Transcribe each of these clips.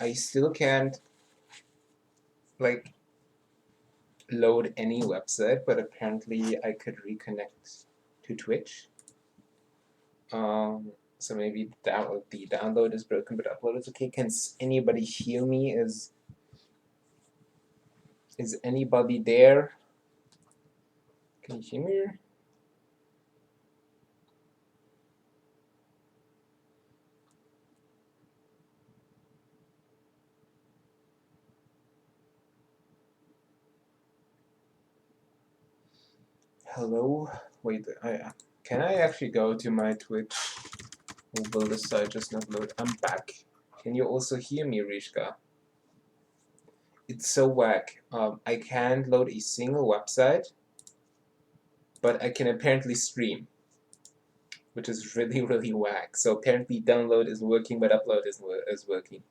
I still can't like load any website, but apparently I could reconnect to Twitch. So maybe the download is broken, but upload is okay. Can anybody hear me? Is anybody there? Can you hear me? Hello? Wait, can I actually go to my Twitch? Or will the site just not load? I'm back. Can you also hear me, Rishka? It's so whack. I can't load a single website, but I can apparently stream, which is really, really whack. So apparently download is working, but upload is working.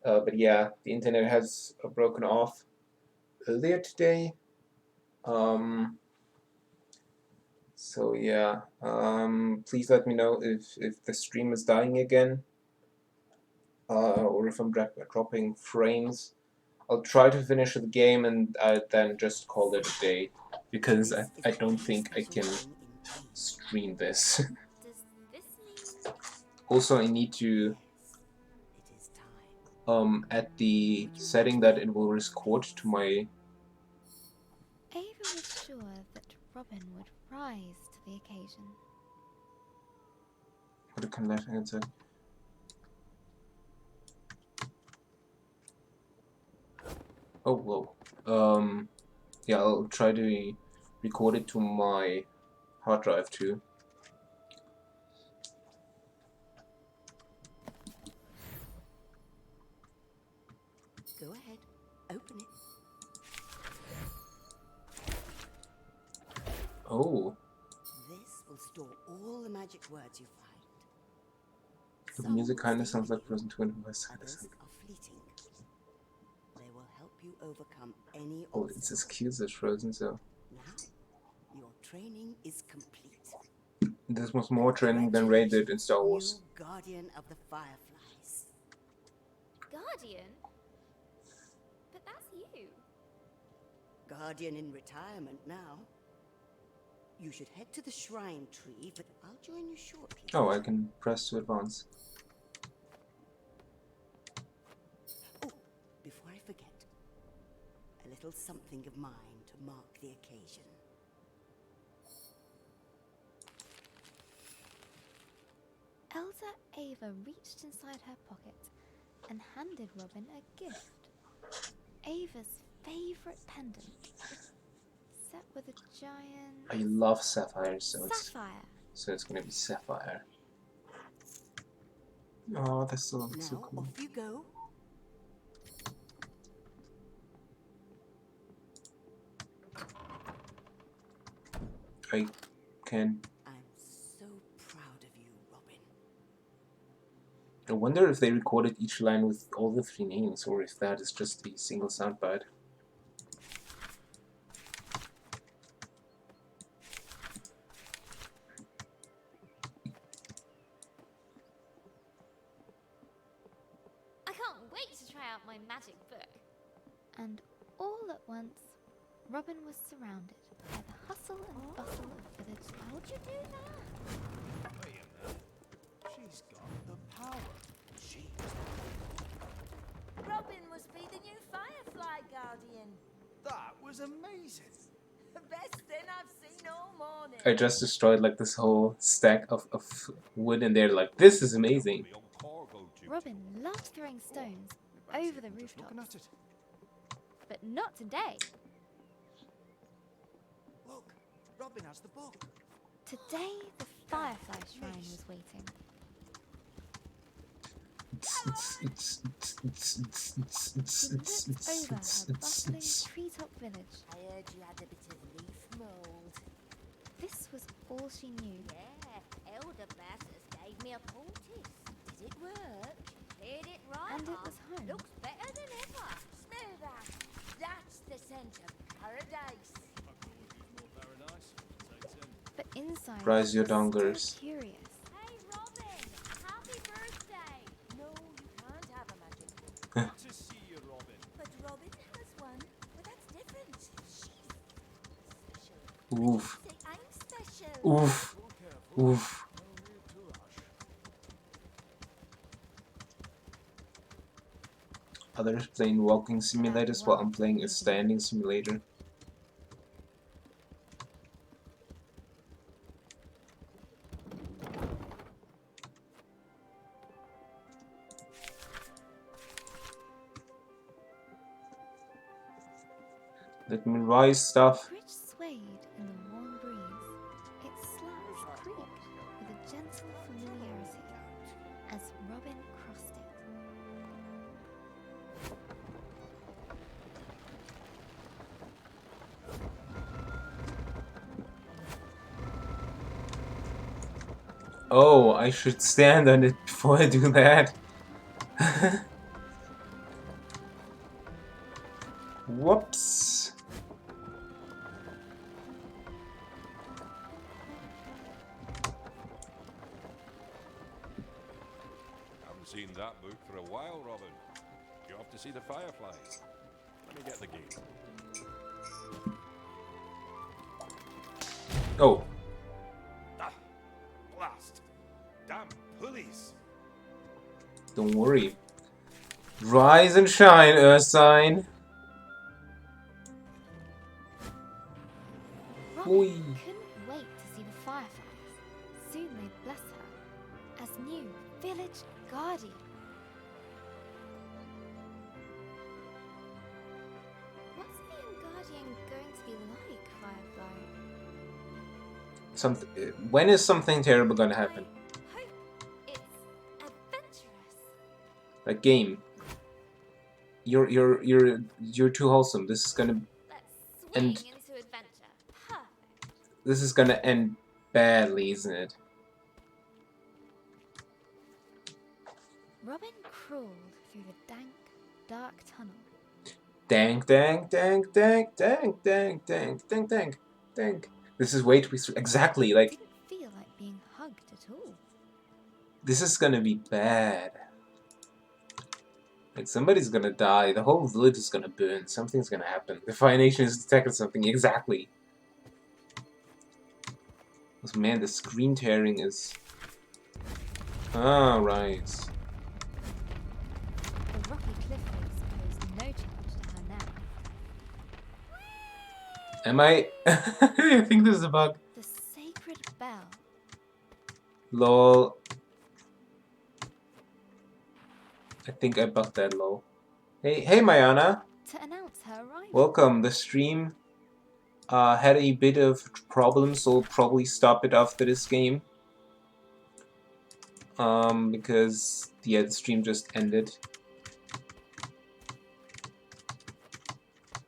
But yeah, the internet has broken off earlier today. So yeah, please let me know if the stream is dying again, or if I'm dropping frames. I'll try to finish the game and then just call it a day, because I don't think I can stream this. Also, I need to add the setting that it will record to my... Ava was sure that Robin would rise to the occasion. What can that answer? Oh, whoa. Yeah, I'll try to record it to my hard drive too. Go ahead, open it. Oh. This will store all the magic words you find. The music kind of sounds like Frozen 2 and West Side. Others are fleeting. They will help you overcome any Oh, it's as cute as Frozen, so... Now, your training is complete. This was more training than Ray did in Star Wars. New Guardian of the Fireflies. Guardian? But that's you. Guardian in retirement now. You should head to the shrine tree, but I'll join you shortly. Oh, I can press to advance. Oh, before I forget, a little something of mine to mark the occasion. Elder Ava reached inside her pocket and handed Robin a gift. Ava's favourite pendant, set with a giant... I love Sapphire, so it's gonna be Sapphire. Oh, that's so cool. Now, off you go. I can... I'm so proud of you, Robin. I wonder if they recorded each line with all the 3 names, or if that is just a single soundbite. I can't wait to try out my magic book. And all at once, Robin was surrounded by the hustle and bustle of village life. How'd you do that? Wait a minute. She's got the power. Robin must be the new Firefly Guardian. That was amazing. The best thing I've seen all morning. I just destroyed like this whole stack of wood and they're like, this is amazing. Robin loved throwing stones over the rooftops. But not today. Look, Robin has the book. Today, the Firefly Shrine was waiting. She looked over her bustling treetop village. I heard you had a bit of leaf mold. This was all she knew. Yeah, Elder Bassus gave me a poultice. Did it work? Did it right? And it was home. Looks better than ever. Smell that. That's the scent of paradise. But inside, Rise your she was dongers. still curious. Hey, Robin! Happy birthday! No, you can't have a magic book. Oof. Say I'm special. Oof. Oof. Others playing walking simulators while I'm playing a standing simulator. Let me rise stuff. The bridge swayed in the warm breeze. Its slats creaked with a gentle familiarity as Robin crossed it. Oh, I should stand on it before I do that. Whoops. Haven't seen that book for a while, Robin. You off to see the fireflies? Let me get the gate. Oh, Ah, blast! Damn pulleys! don't worry. Rise and shine, Earth sign. Robin Oi. couldn't wait to see the fireflies. Soon they'd bless her as new village guardian. What's being guardian going to be like, Firefly? When is something terrible gonna happen? I hope it's adventurous. Like game. You're too wholesome. This is gonna Let's And- swing into adventure. Perfect. this is gonna end badly, isn't it? Robin crawled through the dank, dark tunnel. Dank, dank, dank, dank, dank, dank, dank, dank, dank, dank. This is way too exactly like Didn't feel like being hugged at all. this is gonna be bad. Like somebody's gonna die. The whole village is gonna burn. Something's gonna happen. The Fire Nation has detected something exactly. Oh, man, the screen tearing is. Ah, right. The rocky cliff face posed no challenge to her now. Am I? I think this is a bug. The sacred bell. Lol. I think I bugged that lol. Hey, Mayana. To announce her arrival. Welcome. The stream had a bit of problems, so we'll probably stop it after this game. Because the stream just ended.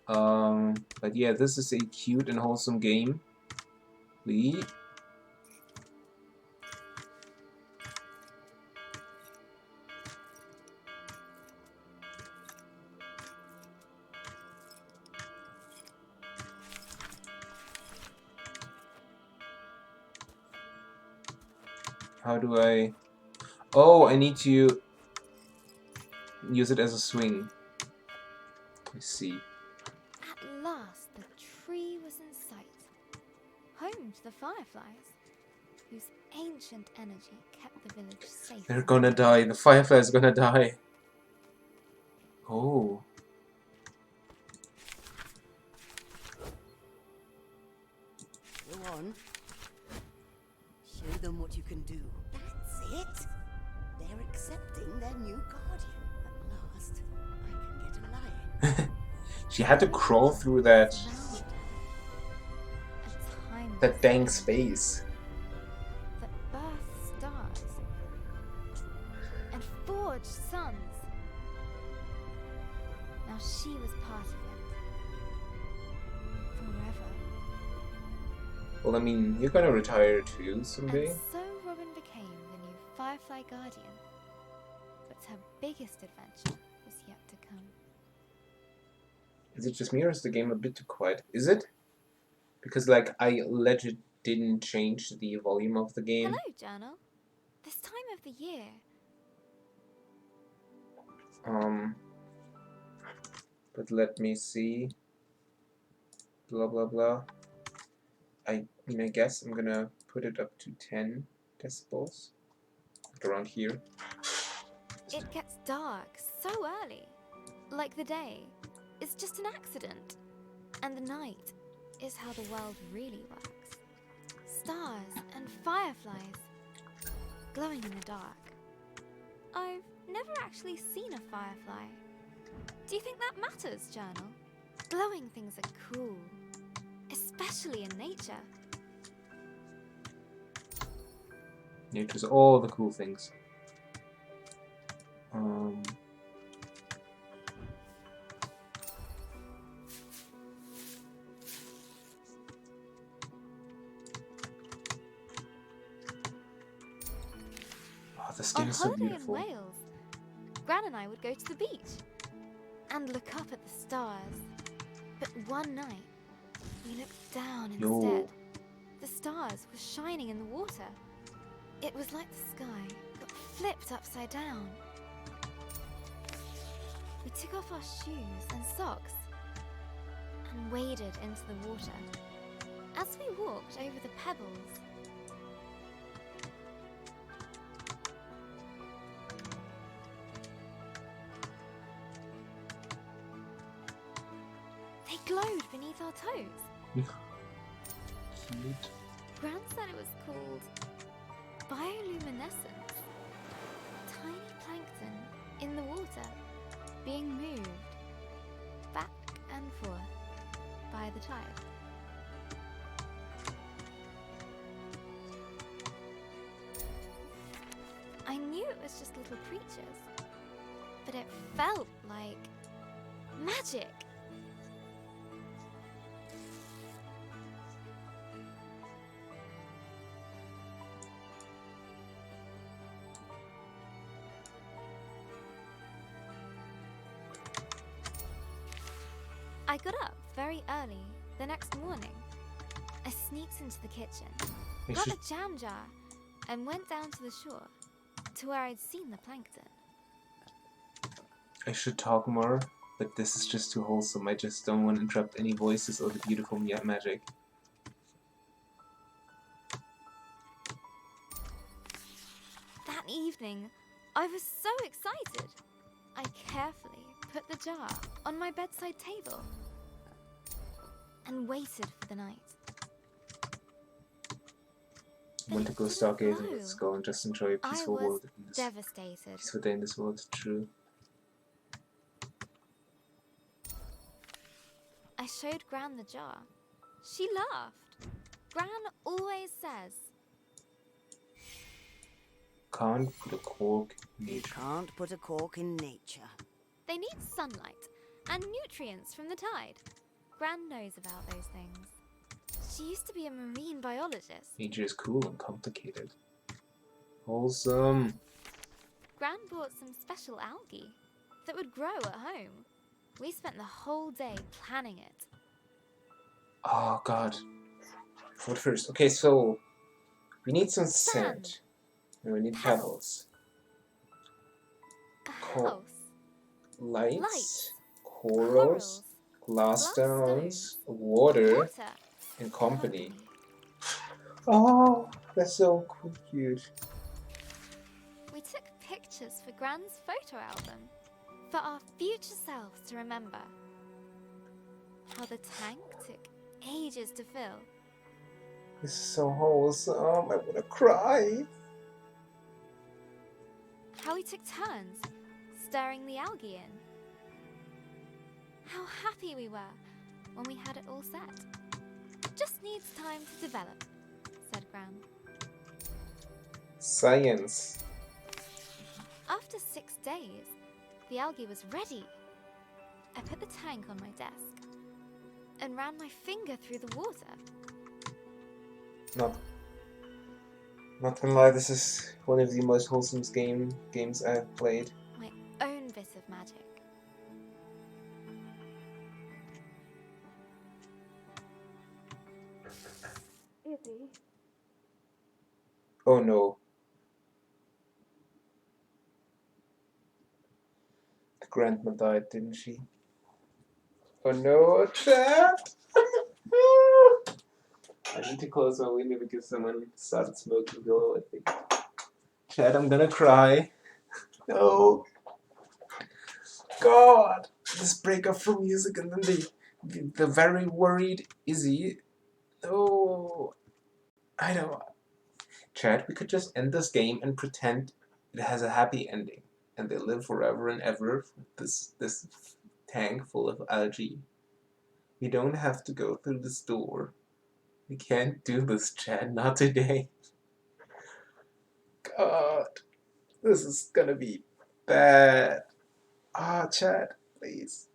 But yeah, this is a cute and wholesome game. Lee. How do I... Oh, I need to use it as a swing. I see. At last, the tree was in sight. Home to the fireflies, whose ancient energy kept the village safe. They're gonna die. The firefly's gonna die. Oh. Go on. Show them what you can do. That's it. They're accepting their new guardian. At last, I can get a lie. She had to crawl through that Surrounded her. A timeless dank energy space. that birthed stars and forged suns. Now she was part of it. Forever. Well, I mean, you're gonna retire too someday. And so Robin became the new Firefly Guardian. But her biggest adventure was yet to come. Is it just me or is the game a bit too quiet? Is it? Because like I legit didn't change the volume of the game. Hello, Journal. This time of the year. But let me see. Blah blah blah. I mean, I guess I'm gonna put it up to 10 decibels, like around here. It gets dark so early. Like the day is just an accident. And the night is how the world really works. Stars and fireflies glowing in the dark. I've never actually seen a firefly. Do you think that matters, Journal? Glowing things are cool, especially in nature. Nature's all the cool things. Oh, the skin On is so holiday in beautiful. Wales, Gran and I would go to the beach and look up at the stars. But one night, we looked down Yo. instead. The stars were shining in the water. It was like the sky got flipped upside down. We took off our shoes and socks and waded into the water. As we walked over the pebbles, they glowed beneath our toes. Cute. Gran said it was called bioluminescence. Tiny plankton in the water being moved back and forth by the tide. I knew it was just little creatures, but it felt like magic. I got up very early the next morning. I sneaked into the kitchen, got a jam jar, and went down to the shore to where I'd seen the plankton. I should talk more, but this is just too wholesome. I just don't want to interrupt any voices or the beautiful magic. That evening, I was so excited. I carefully put the jar on my bedside table and waited for the night. Want to go didn't stargazing? glow. Let's go and just enjoy a I peaceful was world in this devastated. peaceful day in this world. True. I showed Gran the jar. She laughed. Gran always says, Can't put a cork in You nature. can't put a cork in nature. they need sunlight and nutrients from the tide. Gran knows about those things. She used to be a marine biologist. Nature is cool and complicated. Wholesome. Gran bought some special algae that would grow at home. We spent the whole day planning it. Oh god. What first? Okay, so we need some sand. And we need pebbles. A Cool. house, Lights. Lights. Corals. corals, Glass stones. stones, Water. water, And company. Oh, that's so cute. We took pictures for Gran's photo album for our future selves to remember. How the tank took ages to fill. This is so wholesome. I wanna cry. How we took turns stirring the algae in. How happy we were when we had it all set. Just needs time to develop, said Gran. Science. After 6 days, the algae was ready. I put the tank on my desk and ran my finger through the water. Not gonna lie, this is one of the most wholesome games I've played. My own bit of magic. Izzy, Oh no. The grandma died, didn't she? Oh no, chat! I need to close my window because someone started smoking below, I think. Chad, I'm gonna cry. No. God. This breakup for music and then the very worried Izzy. No. I know. Chad, we could just end this game and pretend it has a happy ending. And they live forever and ever with this tank full of algae. We don't have to go through this door. We can't do this, Chad. Not today. God. This is gonna be bad. Ah, Chad, please.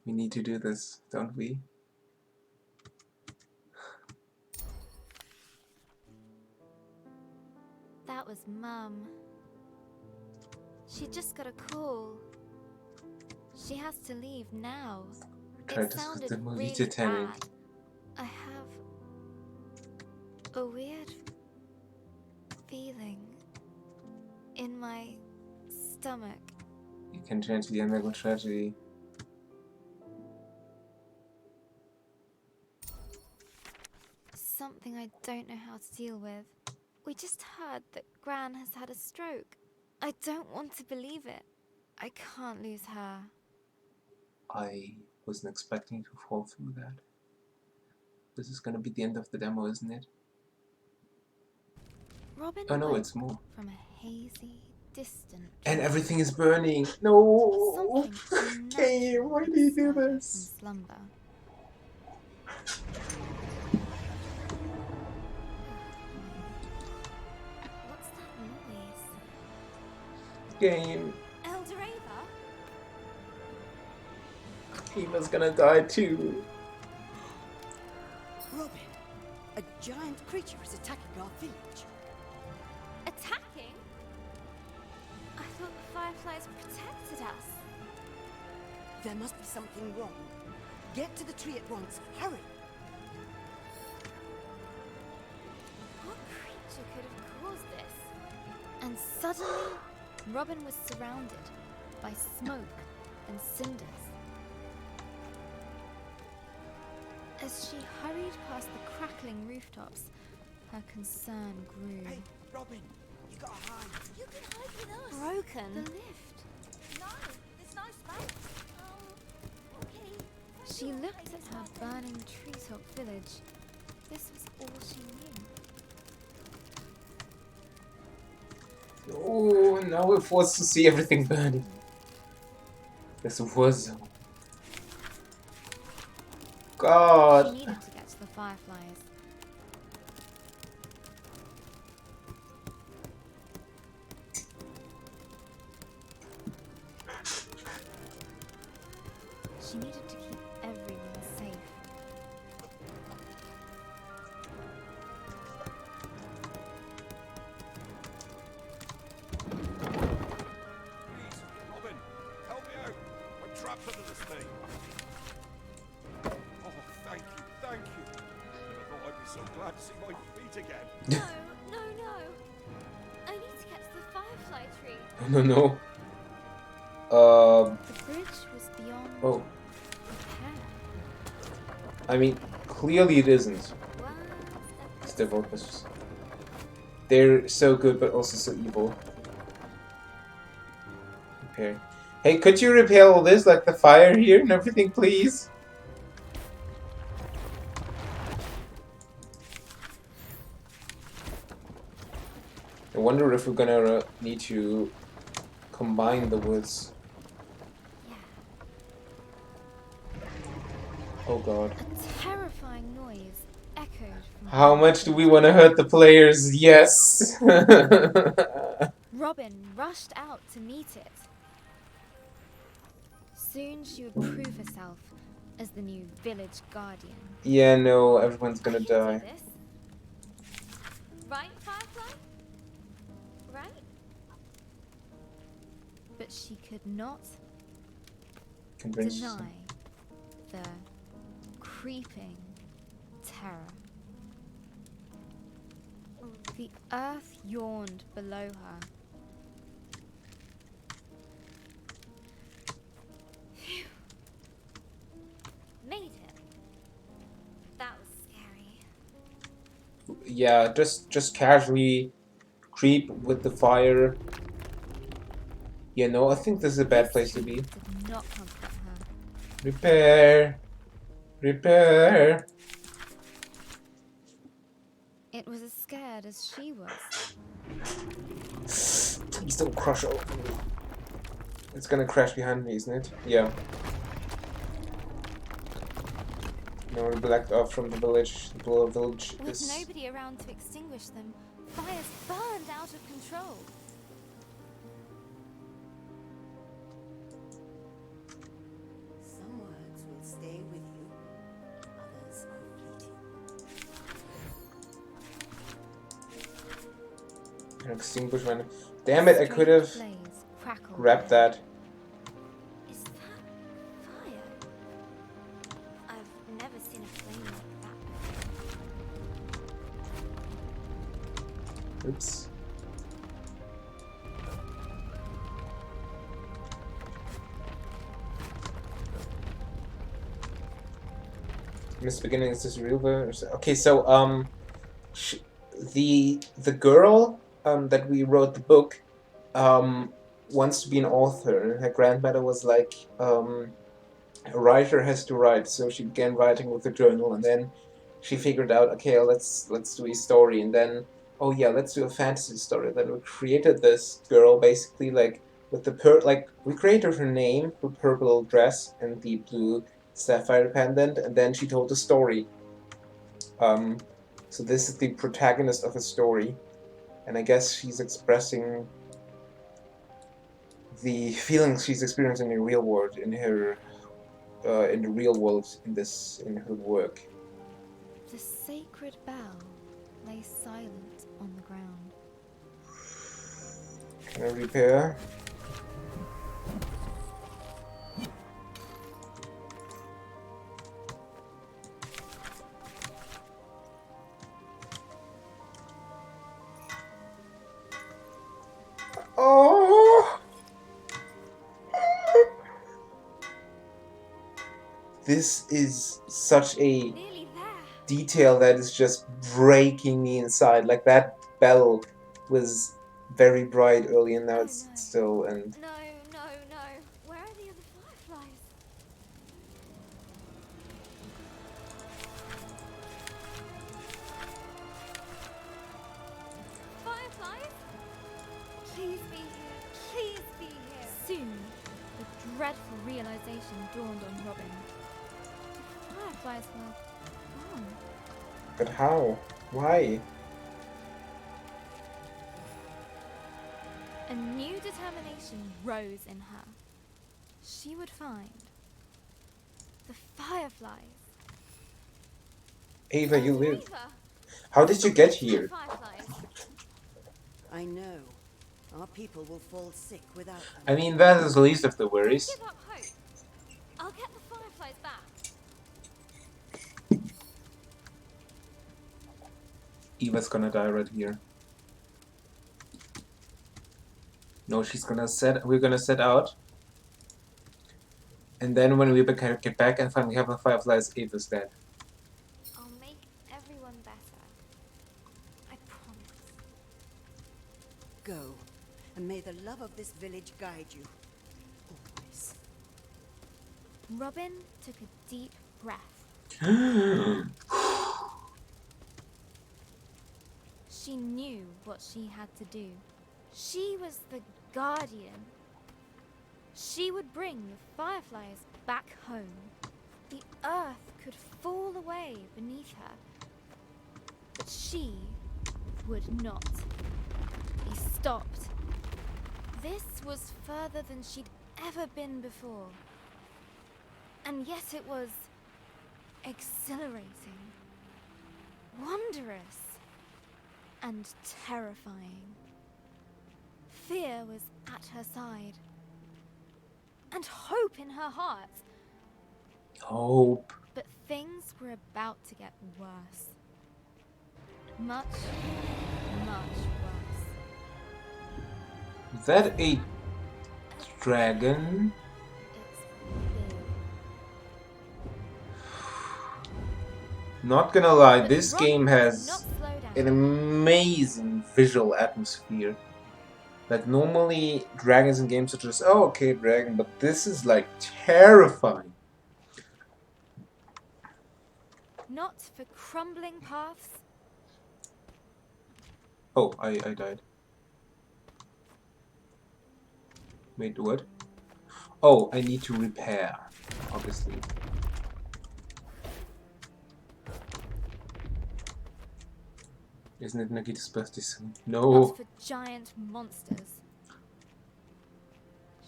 We need to do this, don't we? That was Mum. She just got a call. She has to leave now. Try It to put sounded the movie really to Tammy. bad. I have a weird feeling in my stomach. You can change the ending with tragedy. Something I don't know how to deal with. We just heard that Gran has had a stroke. I don't want to believe it. I can't lose her. I wasn't expecting to fall through that. This is gonna be the end of the demo, isn't it? Robin Oh no, woke it's more. from a hazy, distant And dream. everything is burning. No! Something Game, why do you do unnatural beside her this? from slumber. What's that noise? Game. Elder Ava? Eva's gonna die too. Robin, a giant creature is attacking our village. Attacking? I thought the fireflies protected us. There must be something wrong. Get to the tree at once. Hurry. What creature could have caused this? And suddenly, Robin was surrounded by smoke and cinders. As she hurried past the crackling rooftops, her concern grew. Hey, Robin, you got a hand. You can hide with us. Broken. The lift. No, there's no space. Okay. She looked at her burning treetop village. This was all she knew. Oh, now we're forced to see everything burning. This was. God. She needed to get to the fireflies. She needed to keep everyone safe. Please, Robin, help me out. I'm trapped under this thing. Oh, thank you, thank you. Never thought I'd be so glad to see my feet again. No. I need to get to the firefly tree. No. The bridge was beyond Oh, repair. I mean, clearly it isn't. Wow, It's developers. They're so good, but also so evil. Repair. Hey, could you repair all this, like the fire here and everything, please? I wonder if we're gonna need to combine the woods. Oh god. A terrifying noise echoed from How much do we want to hurt the players? Yes! Robin rushed out to meet it. Soon she would prove herself as the new village guardian. Yeah, no, everyone's gonna I can do die. this. Right, Firefly? Right? But she could not Convince deny the creeping terror. The earth yawned below her. yeah, just casually creep with the fire. Yeah, no, I think this is a bad place to be. Did not comfort her. Repair! Repair! It was as scared as she was. Please don't crush open. It's gonna crash behind me, isn't it? Yeah. No, we're blacked off from the village. The whole village With is... nobody around to extinguish them, fires burned out of control. Some words will stay with you, others are fleeting. An extinguishment. Damn it, I could have Flames crackled grabbed there. that. Is that fire? I've never seen a flame like that. Oops. Miss Beginning, is this real? Okay, so the girl that we wrote the book wants to be an author, and her grandmother was like, a writer has to write, so she began writing with the journal, and then she figured out, okay, let's do a story, and then, oh yeah, let's do a fantasy story. Then we created this girl basically like with the we created her name, her purple dress, and the blue sapphire pendant, and then she told the story. So this is the protagonist of a story, and I guess she's expressing the feelings she's experiencing in the real world, in her in the real world, in her work. The sacred bell lay silent on the ground. Can I repair? Oh! This is such a Nearly there. detail that is just breaking me inside. Like that bell was very bright early and now it's still, and No, no, no. Where are the other fireflies? Fireflies? Please be here. Please be here. Soon, the dreadful realization dawned on Robin. The fireflies were gone. but how? Why? A new determination rose in her. She would find the fireflies. Ava, you live. Ava! How did you get here? Fireflies. I know. Our people will fall sick without them. I mean, that is the least of the worries. Give up hope. I'll get the fireflies back. Eva's gonna die right here. No, we're gonna set out. And then when we get back and finally have the fireflies, Eva's dead. I'll make everyone better. I promise. Go, and may the love of this village guide you. Always. Robin took a deep breath. She knew what she had to do. She was the guardian. She would bring the fireflies back home. The earth could fall away beneath her. But she would not be stopped. This was further than she'd ever been before. And yet it was exhilarating, wondrous, and terrifying. Fear was at her side, and hope in her heart. Hope. But things were about to get worse. Much, much worse. Is that a dragon? It's big. Not gonna lie, But this Robin game did has not slow down. an amazing visual atmosphere. Like normally dragons in games are just, oh okay, dragon, but this is like terrifying. Not for crumbling paths. Oh, I died. Wait, what? Oh, I need to repair, obviously. Isn't it Nagita's birthday soon? No. Not for giant monsters.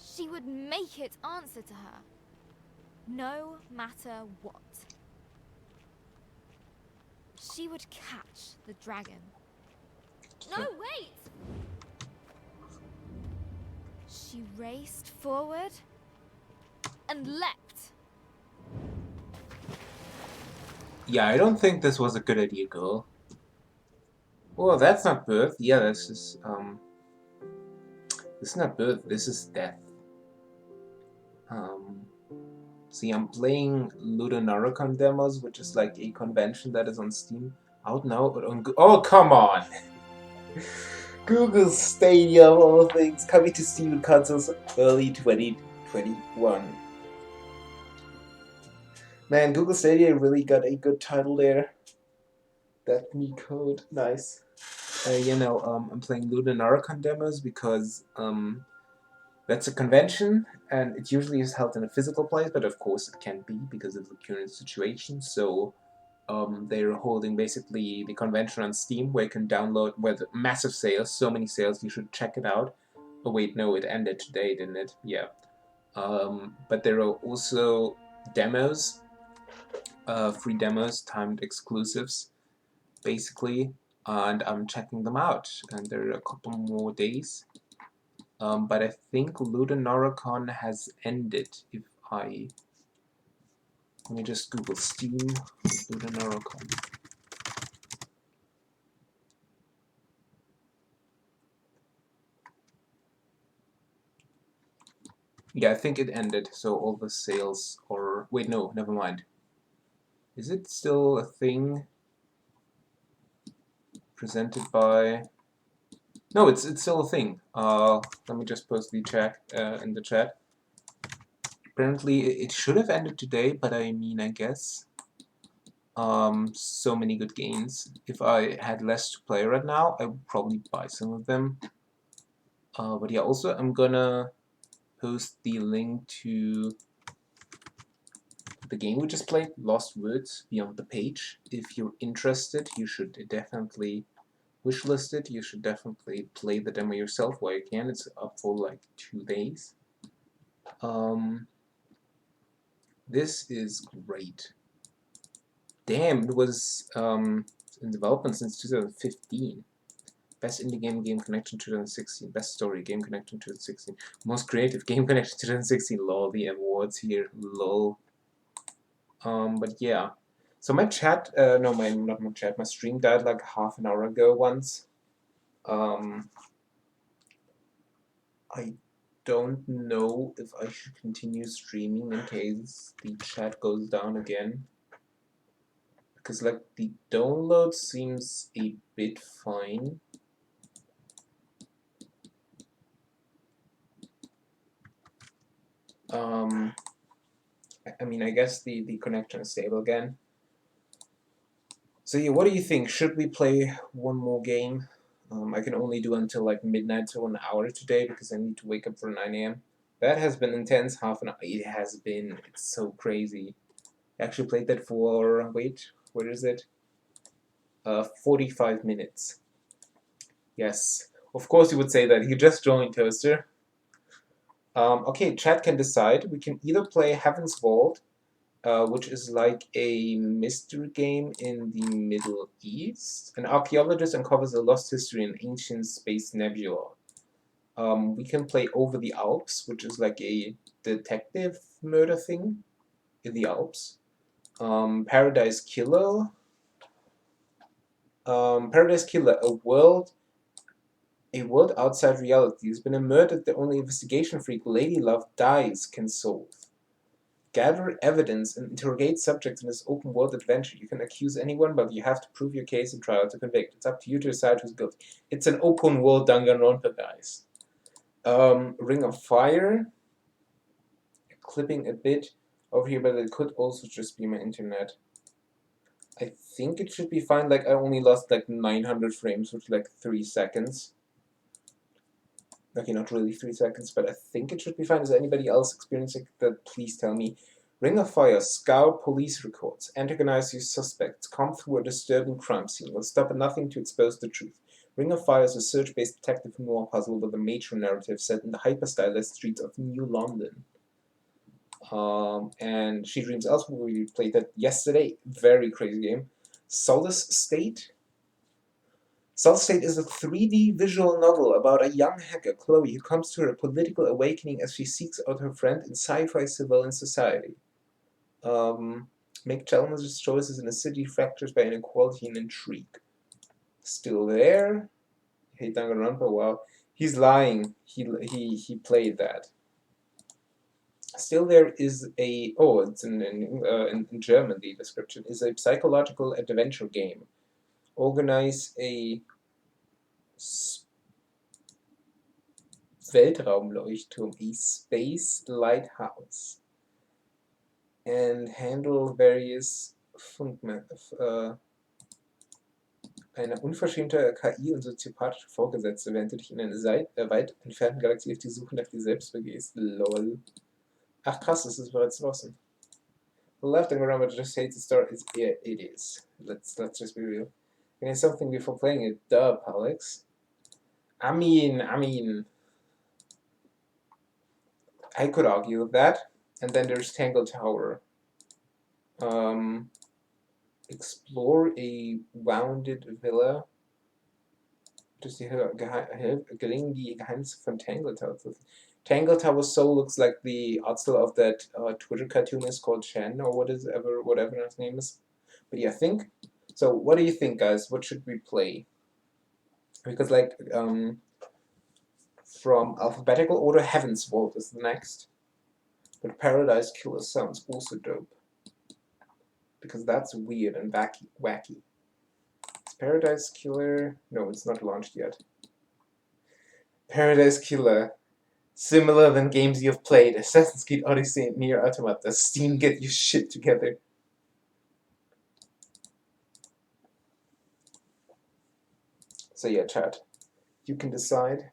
She would make it answer to her, no matter what. She would catch the dragon. No, wait! She raced forward and leapt. Yeah, I don't think this was a good idea, girl. Oh, that's not birth. Yeah, this is, this is not birth, this is death. See, I'm playing LudoNarraCon Demos, which is like a convention that is on Steam. Out now, but on oh, come on! Google Stadia, of all things, coming to Steam and consoles early 2021. Man, Google Stadia really got a good title there. That me code, nice. You know, I'm playing LudoNarraCon Demos because that's a convention, and it usually is held in a physical place, but of course it can be because of the current situation. So they're holding basically the convention on Steam, where you can download, with massive sales, so many sales, you should check it out. Oh wait, no, it ended today, didn't it? Yeah. But there are also demos, free demos, timed exclusives, basically, and I'm checking them out, and there are a couple more days. But I think LudoNarraCon has ended. If I... Let me just Google Steam, LudoNarraCon. Yeah, I think it ended, so all the sales are... Wait, no, never mind. Is it still a thing? Presented by... No, it's still a thing. Let me just post the chat in the chat. Apparently, it should have ended today, but I mean, I guess. So many good games. If I had less to play right now, I would probably buy some of them. But yeah, also I'm gonna post the link to the game we just played, Lost Woods, Beyond the Page. If you're interested, you should definitely wishlist it. You should definitely play the demo yourself while you can. It's up for like 2 days. This is great. Damn, it was in development since 2015. Best Indie Game Connection 2016. Best Story Game Connection 2016. Most Creative Game Connection 2016. Lol, the awards here. Lol. But yeah. So my chat, no, not my chat, my stream died like half an hour ago once. I don't know if I should continue streaming in case the chat goes down again. Because like the download seems a bit fine. I mean, I guess the connection is stable again. So yeah, what do you think? Should we play one more game? I can only do until like midnight, so an hour today, because I need to wake up for 9 AM. That has been intense, half an hour. It has been. It's so crazy. I actually played that for, wait, what is it? 45 minutes. Yes. Of course you would say that. You just joined, Toaster. Okay, chat can decide. We can either play Heaven's Vault, which is like a mystery game in the Middle East. An archaeologist uncovers a lost history in ancient space nebula. We can play Over the Alps, which is like a detective murder thing in the Alps. Paradise Killer. Paradise Killer, a world outside reality. There's been a murder that only investigation freak Lady Love dies can solve. Gather evidence and interrogate subjects in this open-world adventure. You can accuse anyone, but you have to prove your case in trial to convict. It's up to you to decide who's guilty. It's an open-world Danganronpa, guys. Ring of Fire. Clipping a bit over here, but it could also just be my internet. I think it should be fine. Like, I only lost like 900 frames, which is like 3 seconds. Okay, not really 3 seconds, but I think it should be fine. Is anybody else experiencing that? Please tell me. Ring of Fire, scour police records, antagonize your suspects, comb through a disturbing crime scene, will stop at nothing to expose the truth. Ring of Fire is a search-based detective noir puzzle with a major narrative set in the hyper-stylized streets of New London. And She Dreams Elsewhere, we played that yesterday. Very crazy game. Solace State. Solace State is a 3D visual novel about a young hacker, Chloe, who comes to her political awakening as she seeks out her friend in sci-fi civilian society. Make challenging choices in a city fractured by inequality and intrigue. Still there? Hey, Danganronpa, wow. He's lying. He played that. Still there is a... Oh, it's in German, the description. Is a psychological adventure game. Organize a Weltraumleuchtturm, a space lighthouse, and handle various eine unverschämte KI und soziopathische Vorgesetzte, während du dich in eine weit entfernte Galaxie auf die Suche nach dir selbst begehst. Lol. Ach krass, das ist bereits draußen. The left and right just hates the story. Yeah, it is. Let's just be real. You need something before playing it. Duh, Alex. I mean, I could argue with that. And then there's Tangle Tower. Explore a wounded villa. Gelingen die Geheimnisse von Tangle Tower. Tangle Tower Soul looks like the artstyle of that Twitter cartoonist called Chen, or whatever his name is. But yeah, I think. So, what do you think, guys? What should we play? Because, like, from alphabetical order, Heaven's Vault is the next. But Paradise Killer sounds also dope. Because that's weird and wacky. Is Paradise Killer... No, it's not launched yet. Paradise Killer. Similar than games you've played. Assassin's Creed Odyssey and Nier Automata. Steam, get your shit together. So yeah, chat. You can decide.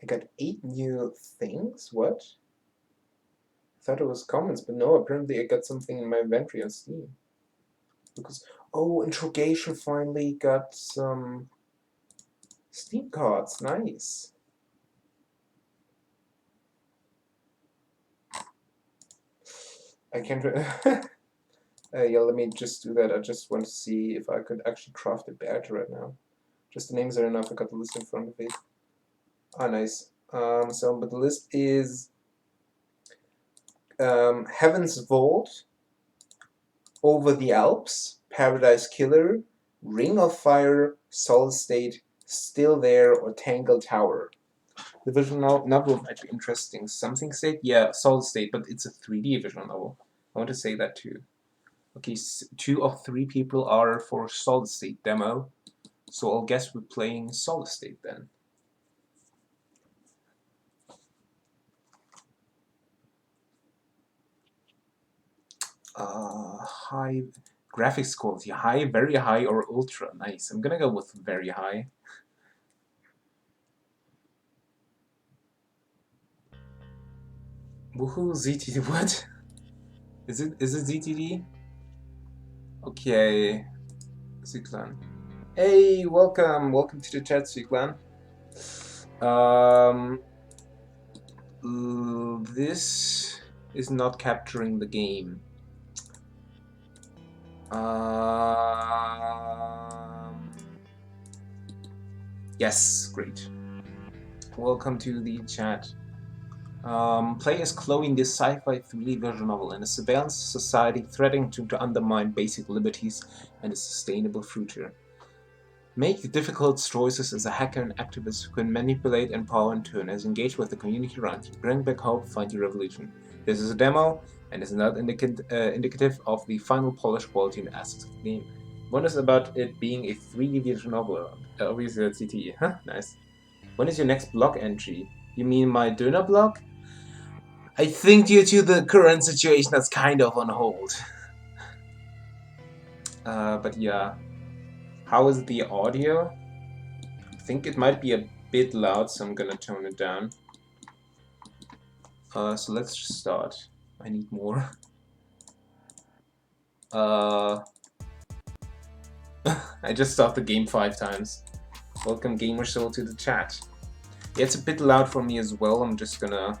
I got 8 new things? What? I thought it was comments, but no, apparently I got something in my inventory on Steam. Because, oh, Interrogation finally got some Steam cards. Nice. I can't... yeah, let me just do that. I just want to see if I could actually craft a badge right now. Just the names are enough. I got the list in front of me. Ah, nice. So, but the list is Heaven's Vault, Over the Alps, Paradise Killer, Ring of Fire, Solace State, Still There, or Tangle Tower. The visual novel might be interesting. Something State? Yeah, Solace State, but it's a 3D visual novel. I want to say that too. Okay, 2 of 3 people are for Solace State demo, so I'll guess we're playing Solace State then. High graphics quality, high, very high, or ultra. Nice. I'm gonna go with very high. Woohoo, ZTD, what? Is it ZTD? Okay. Ziklan. Hey, welcome to the chat, Ziklan. This is not capturing the game. Yes, great. Welcome to the chat. Play as Chloe in this sci-fi 3D visual novel in a surveillance society threatening to undermine basic liberties and a sustainable future. Make difficult choices as a hacker and activist who can manipulate and power in turn, as engage with the community around you. Bring back hope, find your revolution. This is a demo and is not indicative of the final polished quality and assets of the game. One is about it being a 3D visual novel. Obviously that's CTE. Huh, nice. When is your next blog entry? You mean my Döner blog? I think due to the current situation that's kind of on hold. But yeah. How is the audio? I think it might be a bit loud, so I'm gonna tone it down. So let's just start. I need more. I just stopped the game 5 times. Welcome GamerSoul to the chat. Yeah, it's a bit loud for me as well. I'm just gonna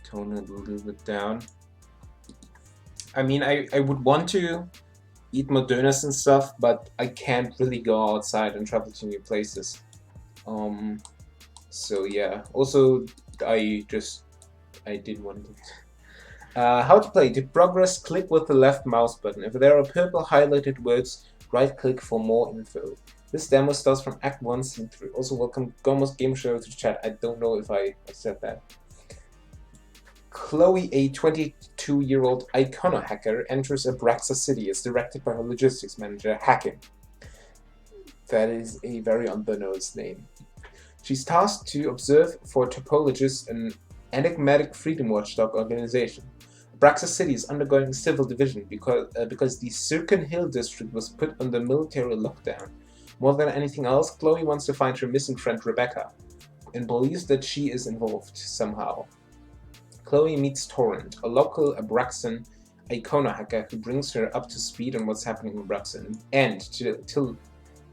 tone it a little bit down. I mean, I would want to eat more donuts and stuff, but I can't really go outside and travel to new places. So yeah. Also, I did want to. How to play. To progress, click with the left mouse button. If there are purple highlighted words, right-click for more info. This demo starts from Act 1, Scene 3. Also, welcome Gomos Game Show to the chat. I don't know if I said that. Chloe, a 22-year-old icono hacker, enters Abraxa City as directed by her logistics manager, Hacking. That is a very on-the-nose name. She's tasked to observe for topologists an enigmatic freedom watchdog organization. Abraxa City is undergoing civil division because the Sirkin Hill district was put under military lockdown. More than anything else, Chloe wants to find her missing friend Rebecca, and believes that she is involved somehow. Chloe meets Torrent, a local Abraxan icono hacker who brings her up to speed on what's happening in Abraxan, and to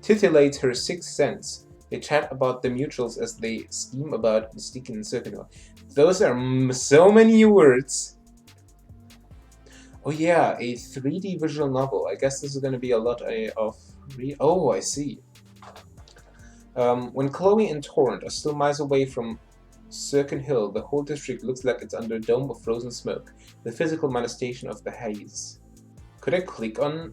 titillate her sixth sense, they chat about the mutuals as they scheme about Mystique and Circular. Those are so many words! Oh yeah, a 3D visual novel. I guess this is going to be a lot of... Oh, I see. When Chloe and Torrent are still miles away from Sirkin Hill, the whole district looks like it's under a dome of frozen smoke, the physical manifestation of the haze. Could I click on...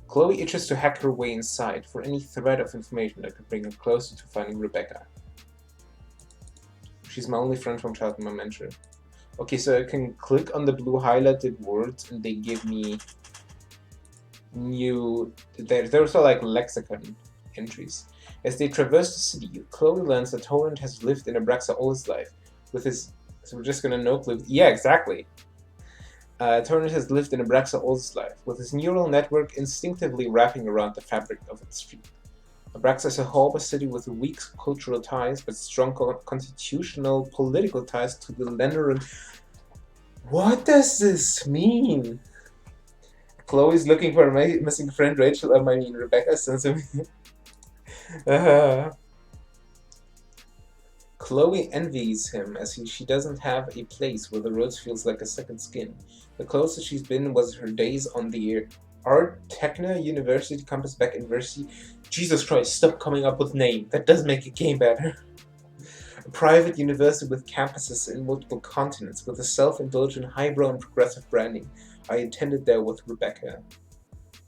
Chloe itches to hack her way inside for any thread of information that could bring her closer to finding Rebecca. She's my only friend from childhood, my mentor. Okay, so I can click on the blue highlighted words and they give me new... There's also like lexicon entries. As they traverse the city, Chloe learns that Torrent has lived in Abraxa all his life. With his... So we're just gonna no-click... Yeah, exactly! Torrent has lived in Abraxa all his life, with his neural network instinctively wrapping around the fabric of its street. Abraxa is a harbor city with weak cultural ties, but strong constitutional political ties to the Lenderan. What does this mean? Chloe's looking for a missing friend, Rachel. I mean, Rebecca sends him. Chloe envies him as she doesn't have a place where the roads feels like a second skin. The closest she's been was her days on the Art Techna University campus back in Versi. Jesus Christ, stop coming up with name. That does make a game better. A private university with campuses in multiple continents, with a self-indulgent, highbrow and progressive branding. I attended there with Rebecca.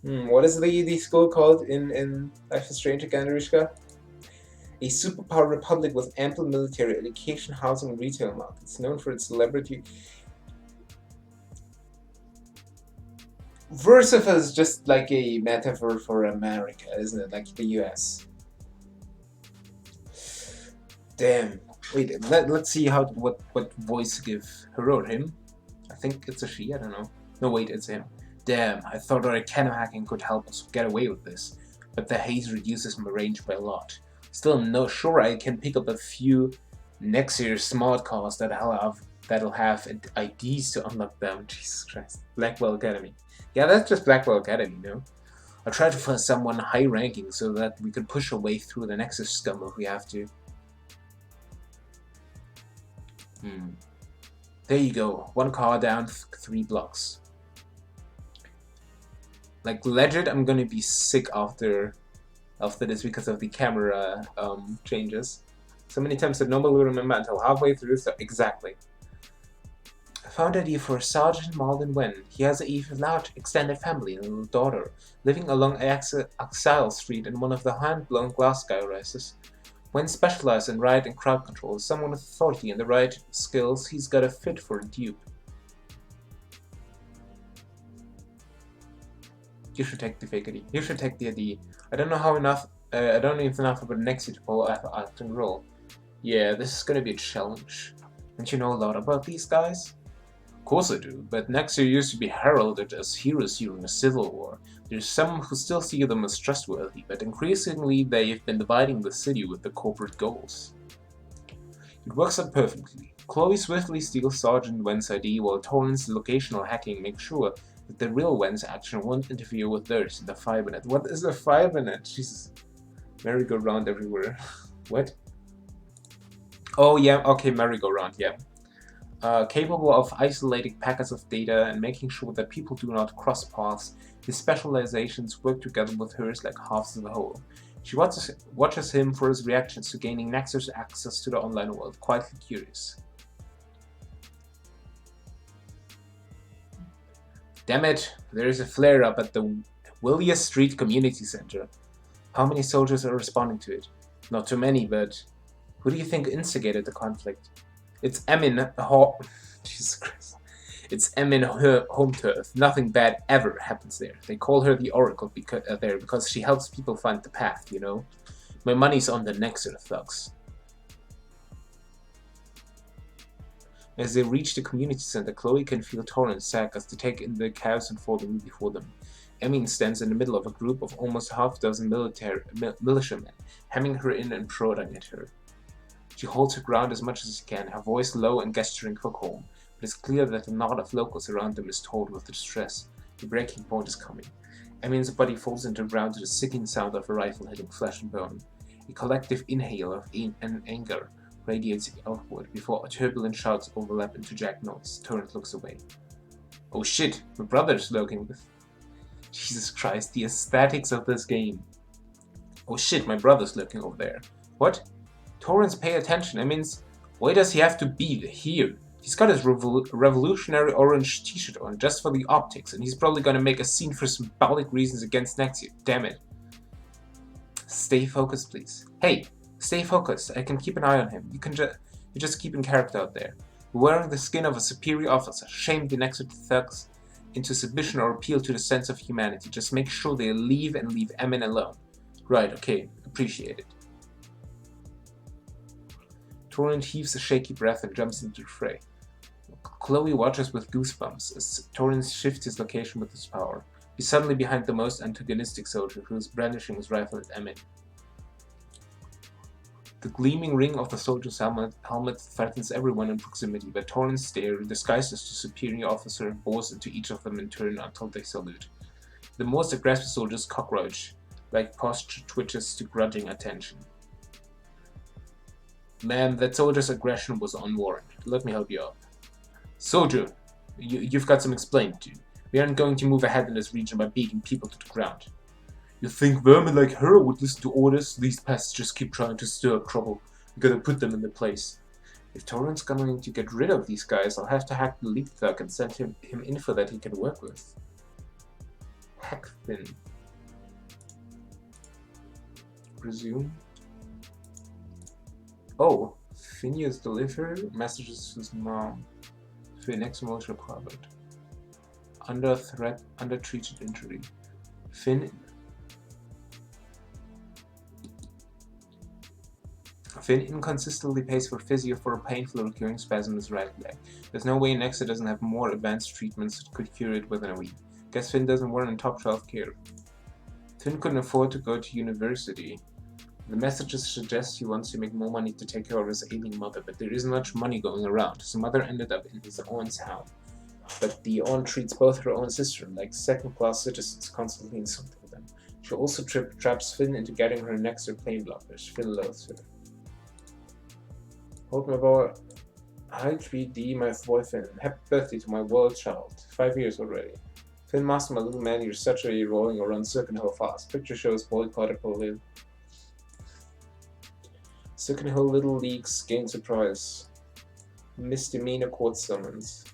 What is the school called in Life is Strange again, Rishka? A superpower republic with ample military, education, housing, and retail markets, known for its celebrity. Versifa is just like a metaphor for America, isn't it? Like the US. Damn. Wait, let's see what voice to give her or him. I think it's a she, I don't know. No, wait, it's him. Damn, I thought our cano hacking could help us get away with this, but the haze reduces my range by a lot. Still, I'm not sure I can pick up a few next year's smart cars that'll have IDs to unlock them. Jesus Christ. Blackwell Academy. Yeah, that's just Blackwell Academy, no? I'll try to find someone high ranking so that we can push our way through the Nexus scum if we have to. There you go. 1 car down, 3 blocks. Like, legit, I'm gonna be sick after after this because of the camera changes. So many times that nobody will remember until halfway through, so exactly. I found idea for Sergeant Malden Wen. He has a large extended family and a little daughter, living along Axile Street in one of the hand-blown glass skyrises. Wen specialized in riot and crowd control. As someone with authority and the right skills, he's got a fit for a dupe. You should take the fake ID. You should take the ID. I don't know enough about Nexi to pull off an acting role. Yeah, this is gonna be a challenge. Don't you know a lot about these guys? Of course I do, but Nexi used to be heralded as heroes during the Civil War. There's some who still see them as trustworthy, but increasingly they've been dividing the city with their corporate goals. It works out perfectly. Chloe swiftly steals Sergeant Wen's ID while Torrance locational hacking makes sure that the real Wen's action won't interfere with theirs in the fibernet. What is a fibernet? Jesus. Merry-go-round everywhere. What? Oh yeah, okay, merry-go-round, yeah. Capable of isolating packets of data and making sure that people do not cross paths, his specializations work together with hers like halves of the whole. She watches him for his reactions to gaining Nexus access to the online world, quietly curious. Damn it, there is a flare-up at the Willia Street Community Center. How many soldiers are responding to it? Not too many, but who do you think instigated the conflict? It's Jesus Christ. It's Emin her home turf. Nothing bad ever happens there. They call her the Oracle because she helps people find the path, you know? My money's on the Nexer thugs. As they reach the community center, Chloe can feel Torrance sag as they take in the chaos unfolding before them. Emin stands in the middle of a group of almost half-dozen militiamen, hemming her in and prodding at her. She holds her ground as much as she can, her voice low and gesturing for calm, but it's clear that the knot of locals around them is taut with distress. The breaking point is coming. Emin's body falls into the ground to the sickening sound of a rifle hitting flesh and bone. A collective inhale of anger radiates outward before turbulent shouts overlap into jagged noise. Torrance looks away. Oh shit, my brother's lurking with... Jesus Christ, the aesthetics of this game. Oh shit, my brother's lurking over there. What? Torrance, pay attention. I mean, why does he have to be here? He's got his revolutionary orange t-shirt on just for the optics, and he's probably gonna make a scene for symbolic reasons against Nexia. Damn it. Stay focused, please. Hey, stay focused. I can keep an eye on him. You're just keeping character out there. You're wearing the skin of a superior officer. Shame the Nexia thugs into submission or appeal to the sense of humanity. Just make sure they leave and leave Emin alone. Right, okay. Appreciate it. Torrance heaves a shaky breath and jumps into the fray. Chloe watches with goosebumps as Torrance shifts his location with his power. He's suddenly behind the most antagonistic soldier, who is brandishing his rifle at Emin. The gleaming ring of the soldier's helmet threatens everyone in proximity, but Torrance's stare, disguised as the superior officer, bores into each of them in turn until they salute. The most aggressive soldier's cockroach, like posture twitches to grudging attention. Ma'am, that soldier's aggression was unwarranted. Let me help you out. Soldier, you've got some explaining to do. We aren't going to move ahead in this region by beating people to the ground. You think vermin like her would listen to orders? These pests just keep trying to stir up trouble. We gotta put them in their place. If Torrance's going to get rid of these guys, I'll have to hack the lead thug and send him info that he can work with. Hack Finn. Resume. Oh, Phineas delivered messages to his mom. Finn ex-military private. Under threat, undertreated injury. Finn inconsistently pays for physio for a painful recurring spasm in his right leg. There's no way Nexa doesn't have more advanced treatments that could cure it within a week. Guess Finn doesn't work in top shelf care. Finn couldn't afford to go to university. The messages suggest he wants to make more money to take care of his ailing mother, but there isn't much money going around. His mother ended up in his aunt's house. But the aunt treats both her own sister like second-class citizens, constantly insulting them. She also traps Finn into getting her next to plane blockers. Finn loves her. Hold my boy. Hi 3D, my boyfriend. Happy birthday to my world child. 5 years already. Finn Master, my little man, you're such a rolling around Circle Hill fast. Picture shows boycotted Berlin. Circle Hill Little Leagues gain surprise. Misdemeanor court summons.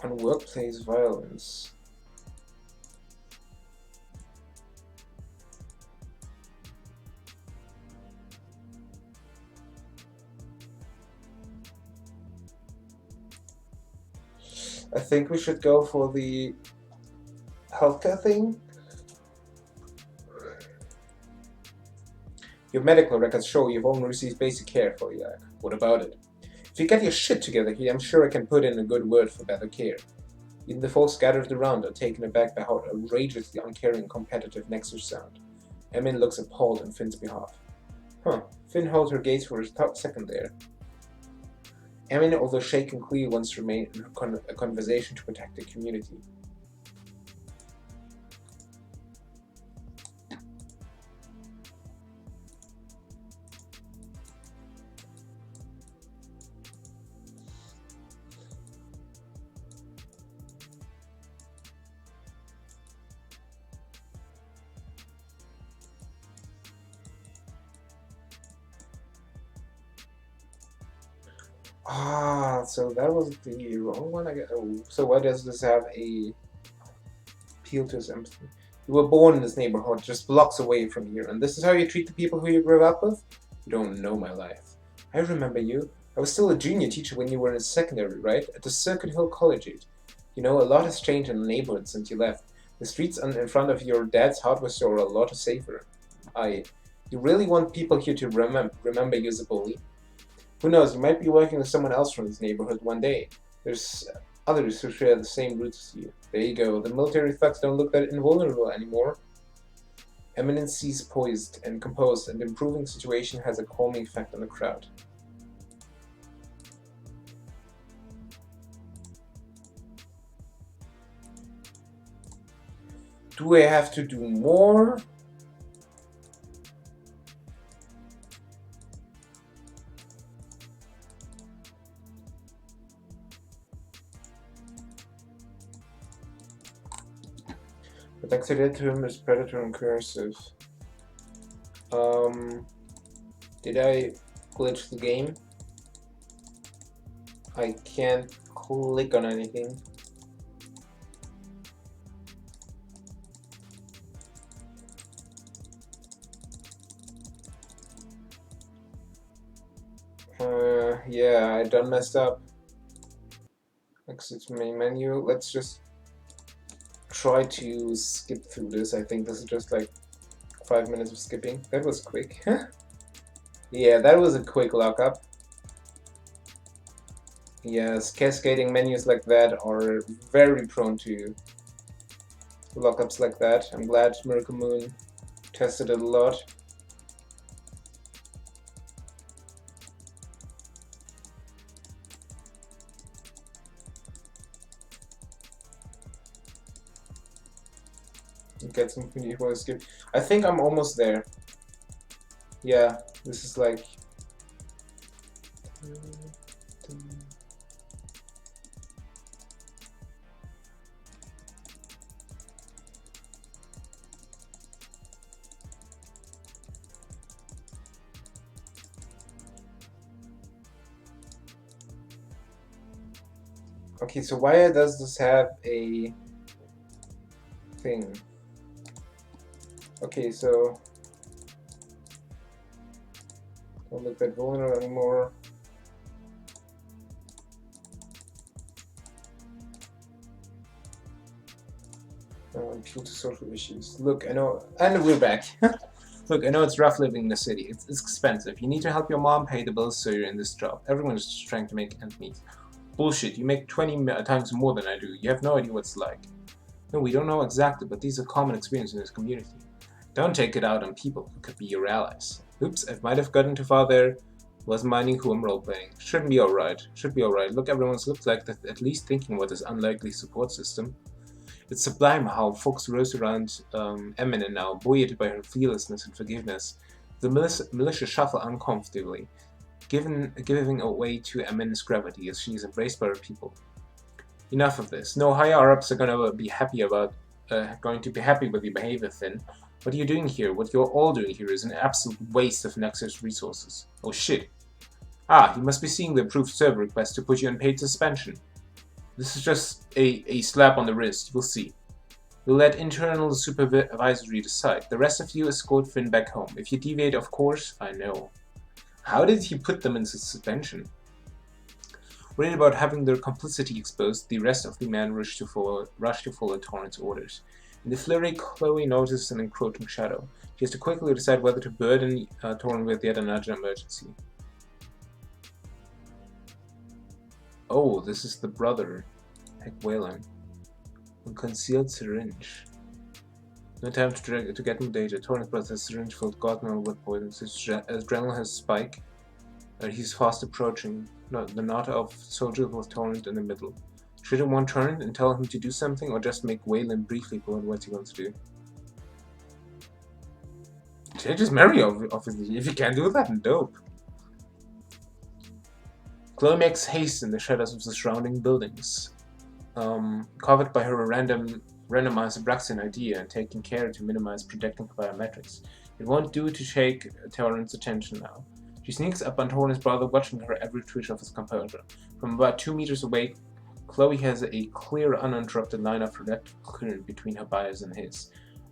On workplace violence. I think we should go for the healthcare thing. Your medical records show you've only received basic care for Yak. What about it? If you get your shit together here, I'm sure I can put in a good word for better care. Even the folks gathered around are taken aback by how outrageously uncaring and competitive Nexus sound. Emin looks appalled on Finn's behalf. Huh, Finn held her gaze for a second there. Emin, although shaken, clearly wants to remain in a conversation to protect the community. So that was the wrong one, I guess. Oh, so why does this have a appeal to his empathy? You were born in this neighborhood, just blocks away from here, and this is how you treat the people who you grew up with? You don't know my life. I remember you. I was still a junior teacher when you were in secondary, right? At the Circuit Hill Collegiate. You know, a lot has changed in the neighborhood since you left. The streets in front of your dad's hardware store are a lot safer. You really want people here to remember you as a bully? Who knows, you might be working with someone else from this neighborhood one day. There's others who share the same roots as you. There you go, the military thugs don't look that invulnerable anymore. Eminence sees poised and composed, and the improving situation has a calming effect on the crowd. Do I have to do more? Protected to him is predator and cursive. Did I glitch the game? I can't click on anything. Yeah, I done messed up. Exit main menu. Let's just try to skip through this. I think this is just like 5 minutes of skipping. That was quick. Yeah, that was a quick lockup. Yes, cascading menus like that are very prone to lockups like that. I'm glad Miracle Moon tested it a lot. Get some before I skip. I think I'm almost there. Yeah, this is like okay, so why does this have a thing? Okay, so don't look that vulnerable anymore. Appeal to social issues. Look, I know, and we're back. Look, I know it's rough living in the city. It's expensive. You need to help your mom pay the bills, so you're in this job. Everyone's just trying to make ends meet. Bullshit. You make 20 times more than I do. You have no idea what it's like. No, we don't know exactly, but these are common experiences in this community. Don't take it out on people who could be your allies. Oops, I might have gotten too far there. Was minding who I'm roleplaying. Shouldn't be alright. Should be alright. Look, everyone's looks like they're at least thinking about this unlikely support system. It's sublime how folks rose around Eminem now, buoyed by her fearlessness and forgiveness. The militia shuffle uncomfortably, giving away to Eminem's gravity as she is embraced by her people. Enough of this. No higher-ups are going to be happy with your behavior, Finn. What are you doing here? What you're all doing here is an absolute waste of Nexus resources. Oh shit. Ah, you must be seeing the approved server request to put you on paid suspension. This is just a slap on the wrist, you'll see. We'll let internal supervisory decide. The rest of you escort Finn back home. If you deviate, of course, I know. How did he put them in suspension? Worried about having their complicity exposed, the rest of the men rushed to follow Torrent's orders. In the flurry, Chloe notices an encroaching shadow. She has to quickly decide whether to burden Torrent with yet another emergency. Oh, this is the brother. Heck, Whalen. A concealed syringe. No time to get more data. Torrent's brother has a syringe filled God knows what poison. His adrenaline has spike. He's fast approaching. The knot of soldiers with Torrent in the middle. Should I want Torrent and tell him to do something, or just make Whalen briefly pull out what he wants to do? Should I just marry, obviously? If you can't do that, then dope. Chloe makes haste in the shadows of the surrounding buildings, covered by her randomized Braxton idea and taking care to minimize protecting biometrics. It won't do to shake Torrent's attention now. She sneaks up on Torrent's brother, watching her every twitch of his composure. From about 2 meters away, Chloe has a clear, uninterrupted line of electrical current between her bias and his.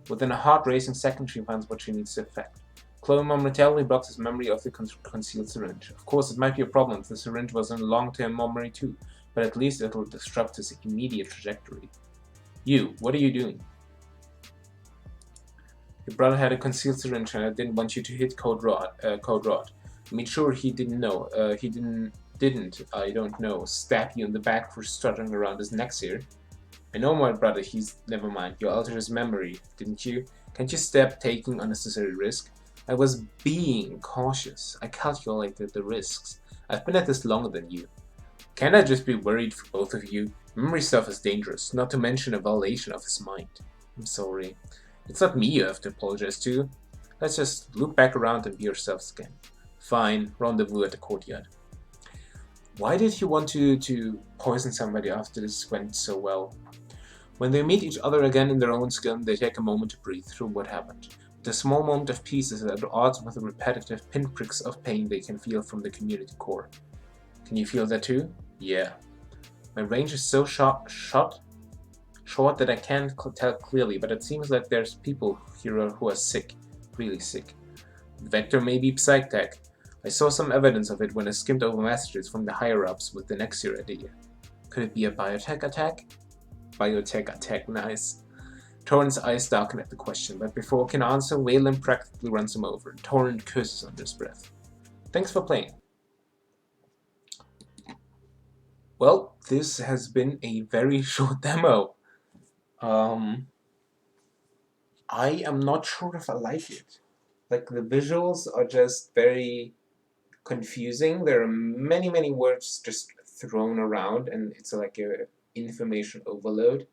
Within a heart-racing second, she finds what she needs to effect. Chloe momentarily blocks his memory of the concealed syringe. Of course, it might be a problem if the syringe was in long-term memory too, but at least it'll disrupt his immediate trajectory. You, what are you doing? Your brother had a concealed syringe and I didn't want you to hit Code Rod. I made sure he didn't know. I don't know, stab you in the back for stuttering around his neck here. I know my brother, never mind, you altered his memory, didn't you? Can't you stop taking unnecessary risk? I was being cautious. I calculated the risks. I've been at this longer than you. Can't I just be worried for both of you? Memory stuff is dangerous, not to mention a violation of his mind. I'm sorry. It's not me you have to apologize to. Let's just loop back around and be yourselves again. Fine, rendezvous at the courtyard. Why did you want to poison somebody after this went so well? When they meet each other again in their own skin, they take a moment to breathe through what happened. The small moment of peace is at odds with the repetitive pinpricks of pain they can feel from the community core. Can you feel that too? Yeah. My range is so short that I can't tell clearly, but it seems like there's people here who are sick, really sick. Vector may be psych-tech. I saw some evidence of it when I skimmed over messages from the higher-ups with the Nexier idea. Could it be a biotech attack? Biotech attack, nice. Torrent's eyes darken at the question, but before he can answer, Whalen practically runs him over. Torrent curses under his breath. Thanks for playing. Well, this has been a very short demo. I am not sure if I like it. Like, the visuals are just very confusing. There are many words just thrown around, and it's like a information overload.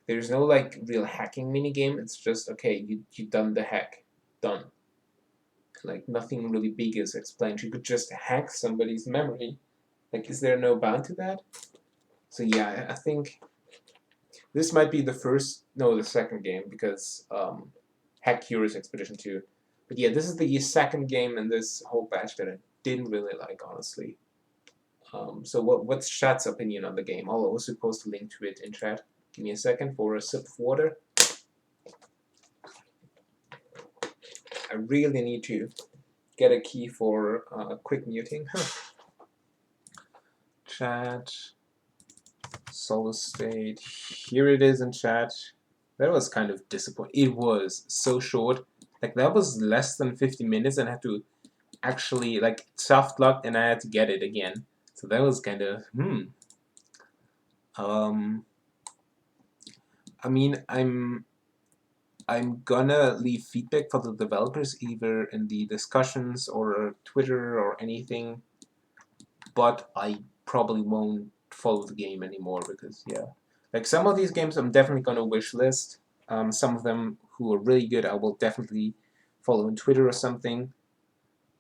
There's no like real hacking minigame. It's just, okay, you done the hack. Done. Like, nothing really big is explained. You could just hack somebody's memory. Like, is there no bound to that? So yeah, I think this might be the second game, because Hack Curious Expedition 2. But yeah, this is the second game in this whole batch that I didn't really like, honestly. So what's chat's opinion on the game? I'll also post a link to it in chat. Give me a second for a sip of water. I really need to get a key for quick muting. Chat. Solace State. Here it is in chat. That was kind of disappointing. It was so short. Like, that was less than 50 minutes and I had to actually, like, soft lock and I had to get it again. So that was kind of, I mean, I'm gonna leave feedback for the developers either in the discussions or Twitter or anything, but I probably won't follow the game anymore because, yeah. Like, some of these games I'm definitely gonna wishlist. Some of them who are really good I will definitely follow on Twitter or something.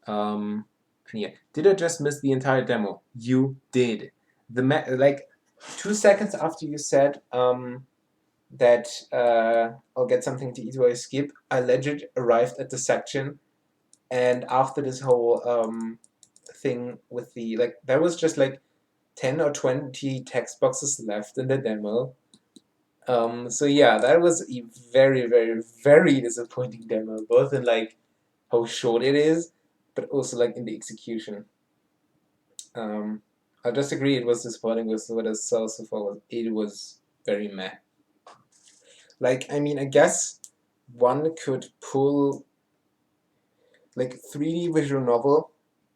And yeah. Did I just miss the entire demo? You did. Like, 2 seconds after you said, that I'll get something to eat while I skip, I legit arrived at the section, and after this whole thing with the, like, there was just like 10 or 20 text boxes left in the demo. So yeah, that was a very, very, very disappointing demo, both in like how short it is, but also like in the execution. I just agree it was disappointing with what I saw so far. It was very meh. Like, I mean, I guess one could pull, like, 3D visual novel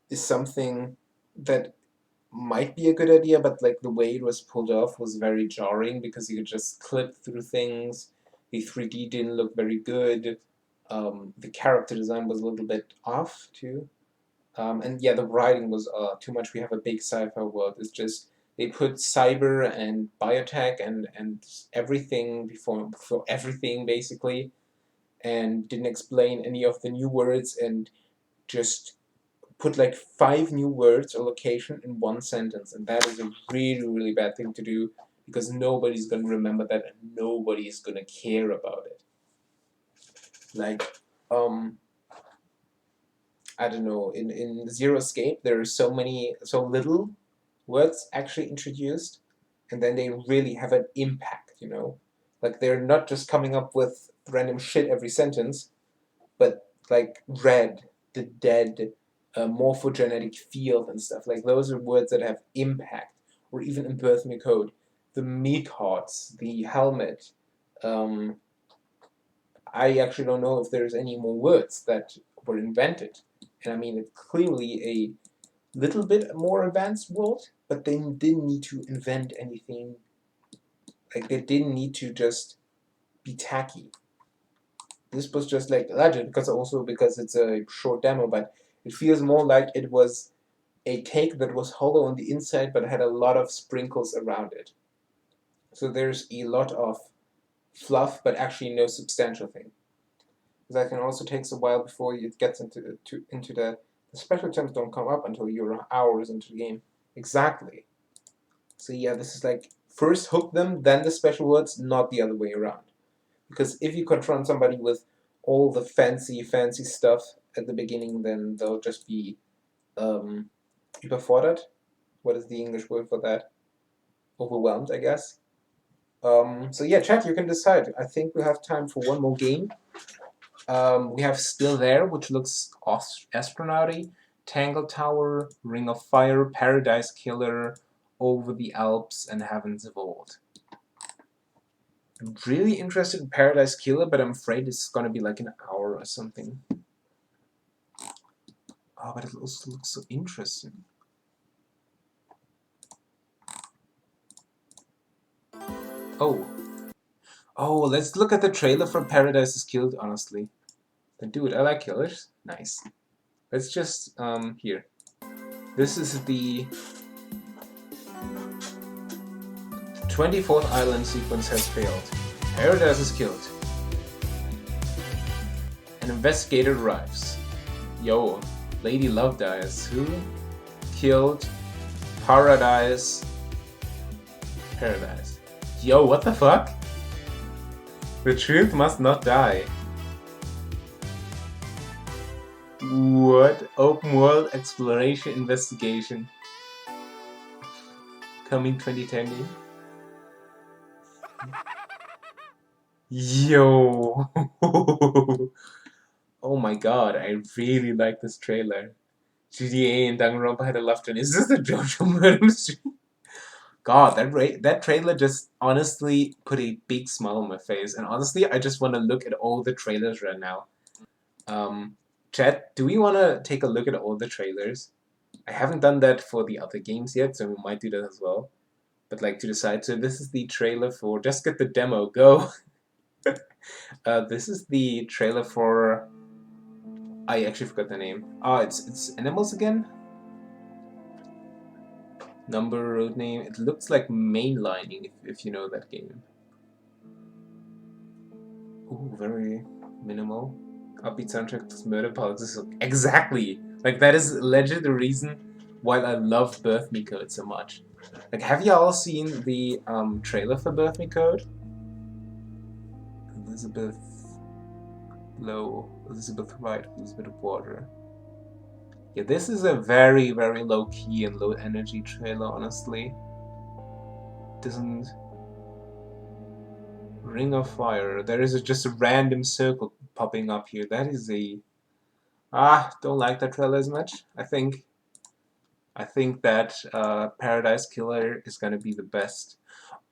is something that might be a good idea, but like the way it was pulled off was very jarring because you could just clip through things. The 3D didn't look very good. The character design was a little bit off too. And yeah, the writing was too much. We have a big sci-fi world. It's just they put cyber and biotech and everything before everything basically, and didn't explain any of the new words and just put like 5 new words or location in one sentence, and that is a really, really bad thing to do because nobody's gonna remember that and nobody's gonna care about it. Like, I don't know, in Zero Escape there are so little words actually introduced, and then they really have an impact, you know? Like, they're not just coming up with random shit every sentence, but like red, the dead, morphogenetic field and stuff. Like, those are words that have impact. Or even in Birth Me Code, the meat hots, the helmet. I actually don't know if there's any more words that were invented. And I mean, it's clearly a little bit more advanced world, but they didn't need to invent anything. Like, they didn't need to just be tacky. This was just like legend, because it's a short demo, but it feels more like it was a cake that was hollow on the inside but had a lot of sprinkles around it. So there's a lot of fluff, but actually no substantial thing. That can also take a while before it gets into the special terms don't come up until you're hours into the game. Exactly. So yeah, this is like first hook them, then the special words, not the other way around. Because if you confront somebody with all the fancy stuff at the beginning, then they'll just be überfordert. What is the English word for that? Overwhelmed, I guess. So yeah, chat, you can decide. I think we have time for one more game. We have Still There, which looks astronauty, Tangle Tower, Ring of Fire, Paradise Killer, Over the Alps, and Heaven's Evolved. I'm really interested in Paradise Killer, but I'm afraid it's gonna be like an hour or something. Oh, but it also looks so interesting. Oh, let's look at the trailer for Paradise is Killed, honestly. Then dude, I like killers. Nice. Let's just, here. This is the 24th island sequence has failed. Paradise is killed. An investigator arrives. Yo, Lady Love dies. Who killed Paradise? Paradise. Yo, what the fuck? The truth must not die. What? Open world exploration investigation. Coming 2020. Yo! Oh my god, I really like this trailer. GTA and Danganronpa had a love turn. Is this the Jojo Murder Mystery? God, that trailer just honestly put a big smile on my face. And honestly, I just want to look at all the trailers right now. Chat, do we want to take a look at all the trailers? I haven't done that for the other games yet, so we might do that as well. but like to decide. So this is the trailer for. Just get the demo. Go. This is the trailer for. I actually forgot the name. It's Animals again. Number, road name. It looks like mainlining if you know that game. Ooh, very minimal. Upbeat soundtrack plus murder politics. Exactly! Like, that is legit the reason why I love Birth Me Code so much. Like, have you all seen the trailer for Birth Me Code? Elizabeth Low, Elizabeth Wright, Elizabeth Water. Yeah, this is a very, very low-key and low-energy trailer, honestly. Doesn't... Ring of Fire. There is just a random circle popping up here. That is a... don't like that trailer as much. I think that Paradise Killer is gonna be the best.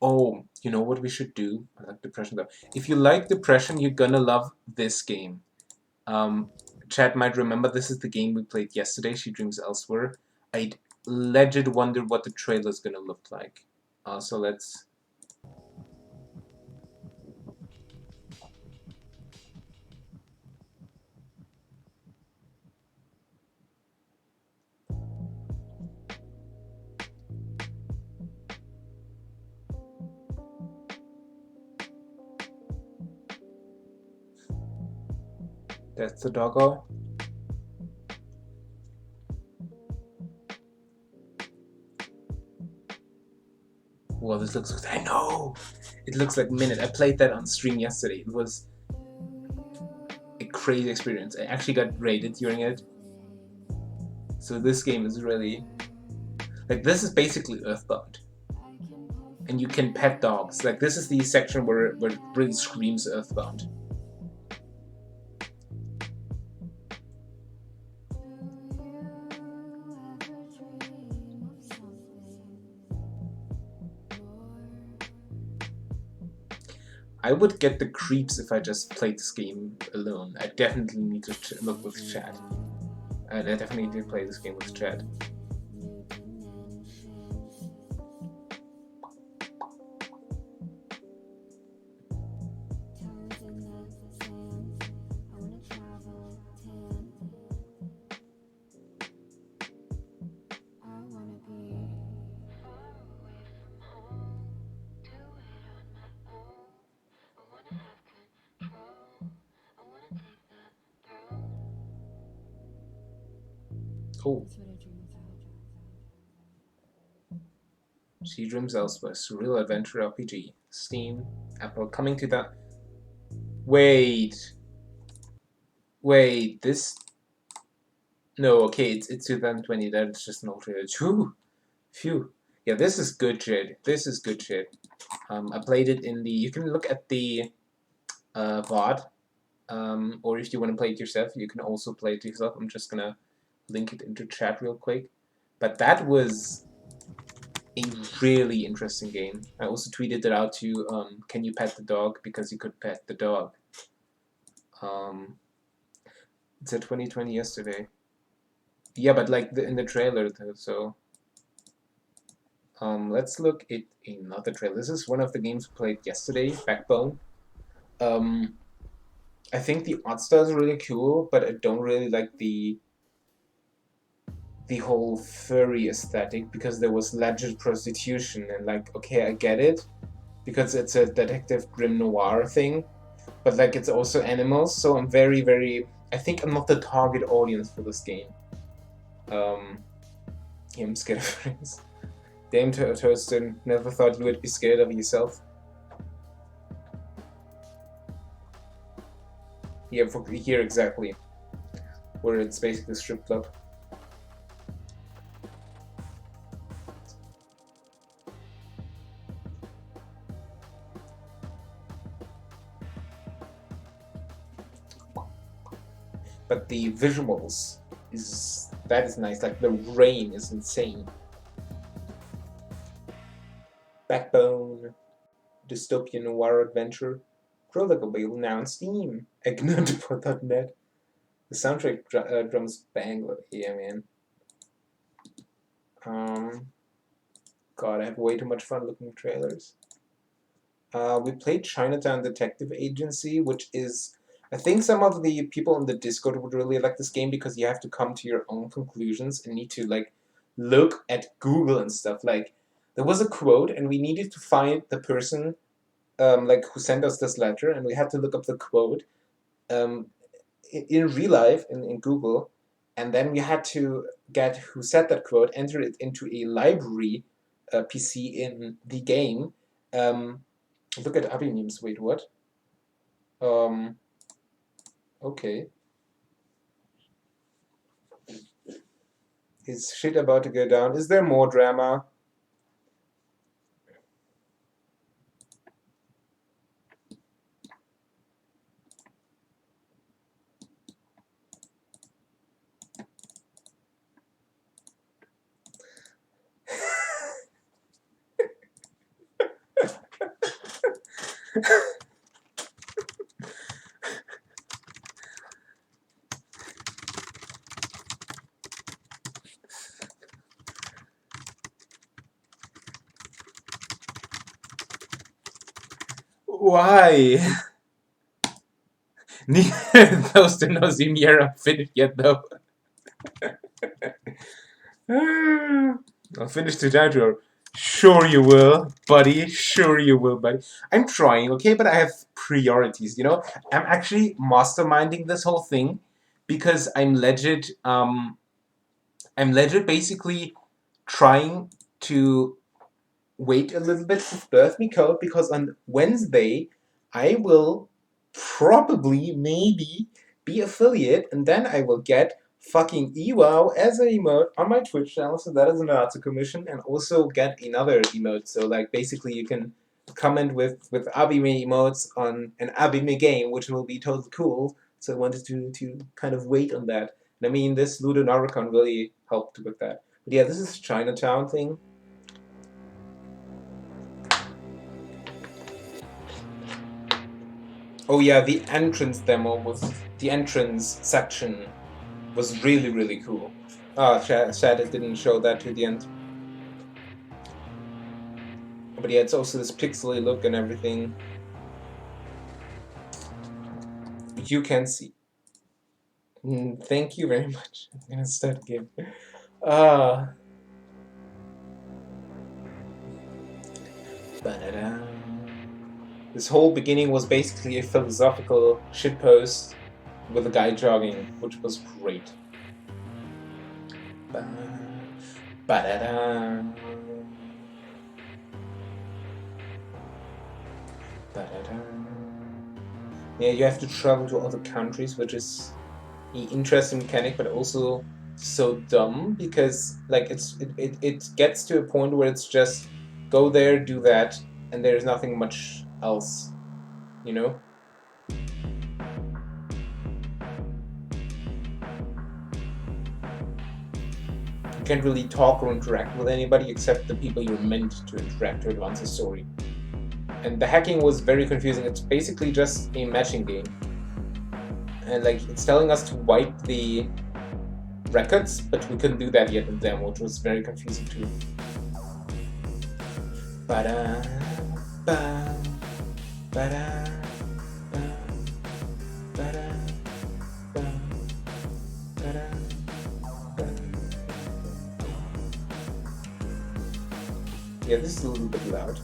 Oh, you know what we should do? I like Depression though. If you like Depression, you're gonna love this game. Chad might remember this is the game we played yesterday, She Dreams Elsewhere. I legit wonder what the trailer is gonna look like. So let's... That's the doggo. Well, this looks... I know! It looks like Minute. I played that on stream yesterday. It was a crazy experience. I actually got raided during it. So this game is really... Like, this is basically Earthbound. And you can pet dogs. Like, this is the section where it really screams Earthbound. I would get the creeps if I just played this game alone. I definitely need to look with chat. I definitely need to play this game with chat. Cool. She Dreams Elsewhere, Surreal Adventure RPG. Steam, Apple, coming to that. Wait, this... No, okay, it's 2020, that's just an old trailer. Phew. Yeah, this is good shit. This is good shit. I played it in the... You can look at the VOD, or if you want to play it yourself, you can also play it yourself. I'm just gonna link it into chat real quick. But that was a really interesting game. I also tweeted it out to can you pet the dog, because you could pet the dog. It said 2020 yesterday. Yeah, but like in the trailer though, so let's look at another trailer. This is one of the games we played yesterday, Backbone. I think the art style is really cool, but I don't really like the whole furry aesthetic, because there was legit prostitution, and like, okay, I get it, because it's a detective grim noir thing, but like it's also animals, so I'm very, I think I'm not the target audience for this game. Yeah, I'm scared of things. Damn, Toastin, never thought you would be scared of yourself. Yeah, for here exactly, where it's basically a strip club. But the visuals is nice. Like the rain is insane. Backbone, dystopian noir adventure, Prologue available now on Steam. Ignore.net. The soundtrack drums bang. Yeah, man. God, I have way too much fun looking at trailers. We played Chinatown Detective Agency, which is... I think some of the people in the Discord would really like this game because you have to come to your own conclusions and need to, like, look at Google and stuff. Like, there was a quote and we needed to find the person, like, who sent us this letter, and we had to look up the quote in real life in Google, and then we had to get who said that quote, enter it into a library PC in the game. Look at Abi memes. Wait, what? Okay. Is shit about to go down? Is there more drama? Why? Neither of those do not seem here finished yet, though. I'll finish the outro. Sure you will, buddy. Sure you will, buddy. I'm trying, okay, but I have priorities, you know? I'm actually masterminding this whole thing because I'm legit basically trying to wait a little bit with Birth Me Code because on Wednesday I will probably, maybe, be affiliate, and then I will get fucking EWOW as an emote on my Twitch channel, so that is an arts commission, and also get another emote. So, like, basically you can comment with Abime emotes on an Abime game, which will be totally cool. So I wanted to kind of wait on that. And I mean, this LudoNarraCon really helped with that. But yeah, this is Chinatown thing. Oh yeah, the entrance section was really, really cool. Ah, Shad didn't show that to the end. But yeah, it's also this pixely look and everything. You can see. Thank you very much. I'm gonna start again. Ba-da-da. This whole beginning was basically a philosophical shitpost with a guy jogging, which was great. Ba-da-da. Ba-da-da. Yeah, you have to travel to other countries, which is an interesting mechanic, but also so dumb because, like, it gets to a point where it's just go there, do that, and there's nothing much else, you know? You can't really talk or interact with anybody except the people you're meant to interact to advance the story. And the hacking was very confusing. It's basically just a matching game. And, like, it's telling us to wipe the records, but we couldn't do that yet in the demo, which was very confusing too. Ba-da, ba, ba-da, ba, ba-da, ba, ba-da, ba. Yeah, this is a little bit loud.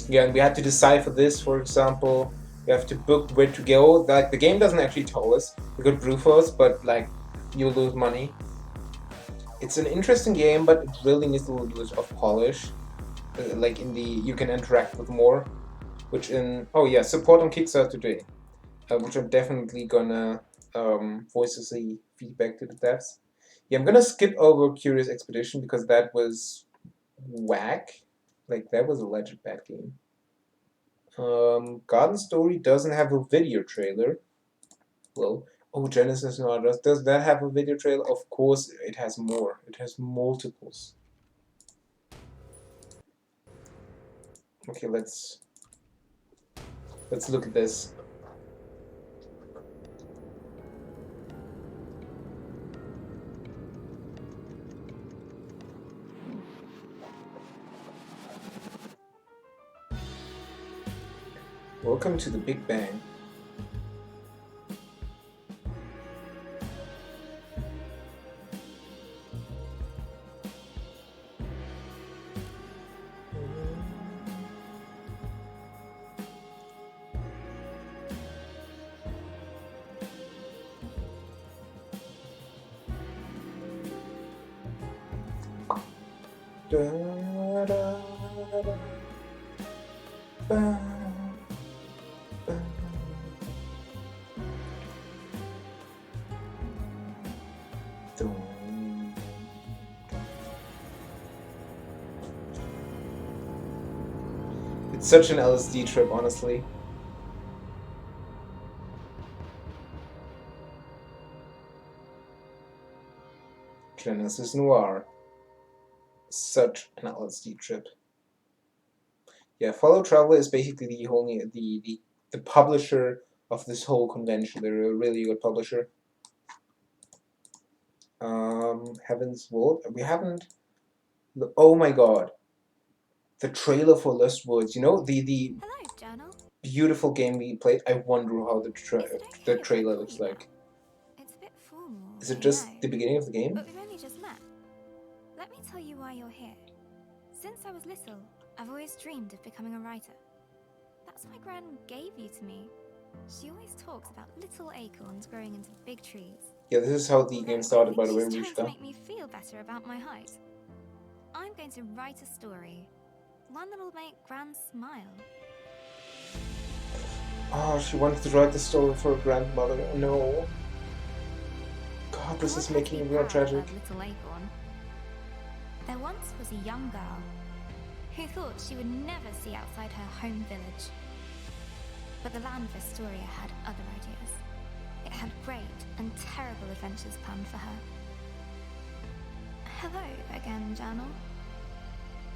Yeah, and we had to decipher this, for example. You have to book where to go. Like, the game doesn't actually tell us. We got Brufos, but, like, you'll lose money. It's an interesting game, but it really needs a little bit of polish. Like, in the you can interact with more, which in support on Kickstarter today, which I'm definitely gonna voice as a feedback to the devs. Yeah, I'm gonna skip over Curious Expedition because that was whack. Like, that was a legit bad game. Garden Story doesn't have a video trailer. Well, oh, Genesis no, does that have a video trailer? Of course, it has more. It has multiples. Okay, let's look at this. Welcome to the Big Bang. Da, da, da, ba, ba. Dum. It's such an LSD trip, honestly. Genesis Noir. Such an LSD trip. Yeah, Follow Traveler is basically the publisher of this whole convention. They're a really good publisher. Heaven's Vault. We haven't. Oh my god, the trailer for Lost Woods. You know the Hello, Journal. beautiful game we played. I wonder how the Is it okay the if I trailer call looks you like. that? It's a bit formal. Is it I just know, the beginning of the game? but we've only just met. Let me tell you why you're here. Since I was little, I've always dreamed of becoming a writer. That's why Gran gave you to me. She always talks about little acorns growing into big trees. Yeah, this is how the game started, by the way, She's trying to Rishka. make me feel better about my height. I'm going to write a story. One that'll make Gran smile. Oh, she wanted to write the story for her grandmother. Oh, no. God, this is making it real tragic. Little acorn. There once was a young girl who thought she would never see outside her home village. But the land of Astoria had other ideas. It had great and terrible adventures planned for her. Hello again, Journal.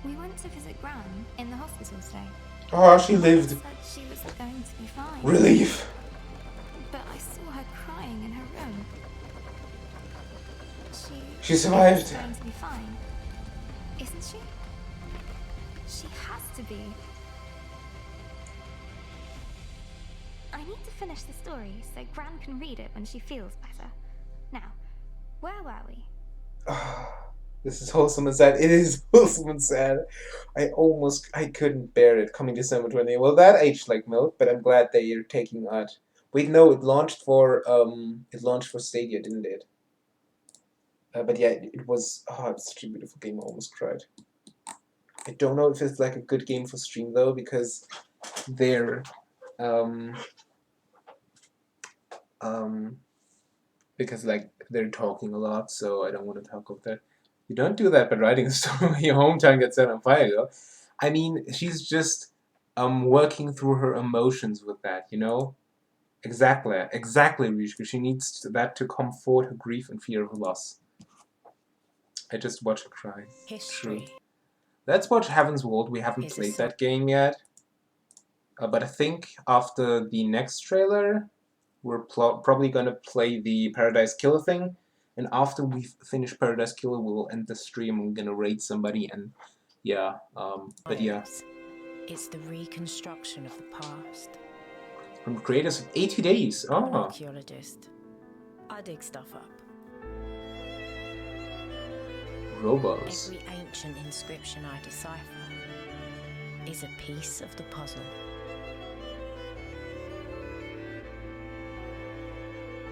We went to visit Gran in the hospital today. Oh, she lived. Said she was going to be fine. Relief. But I saw her crying in her room. She survived. She's going to be fine, isn't she? She has to be. I need to finish the story so Gran can read it when she feels better. Now, where were we? This is wholesome and sad. It is wholesome and sad. I couldn't bear it. Coming December 20th. Well, that aged like milk, but I'm glad they are taking out. Wait, no, it launched for Stadia, didn't it? But yeah, it was. Oh, it's such a beautiful game. I almost cried. I don't know if it's like a good game for stream though, because they're because like they're talking a lot, so I don't want to talk of that. You don't do that by writing a story when your hometown gets set on fire, though. I mean, she's just working through her emotions with that, you know? Exactly, Rishka. She needs that to comfort her grief and fear of loss. I just watch her cry. History. True. Let's watch Heaven's Vault. We haven't played that game yet. But I think after the next trailer, we're probably going to play the Paradise Killer thing. And after we've finished Paradise Killer, we'll end the stream. I'm going to raid somebody and yeah. But yeah. It's the reconstruction of the past. From creators of 80 Days. I'm an Oh. archaeologist. I dig stuff up. Robos. Every ancient inscription I decipher is a piece of the puzzle.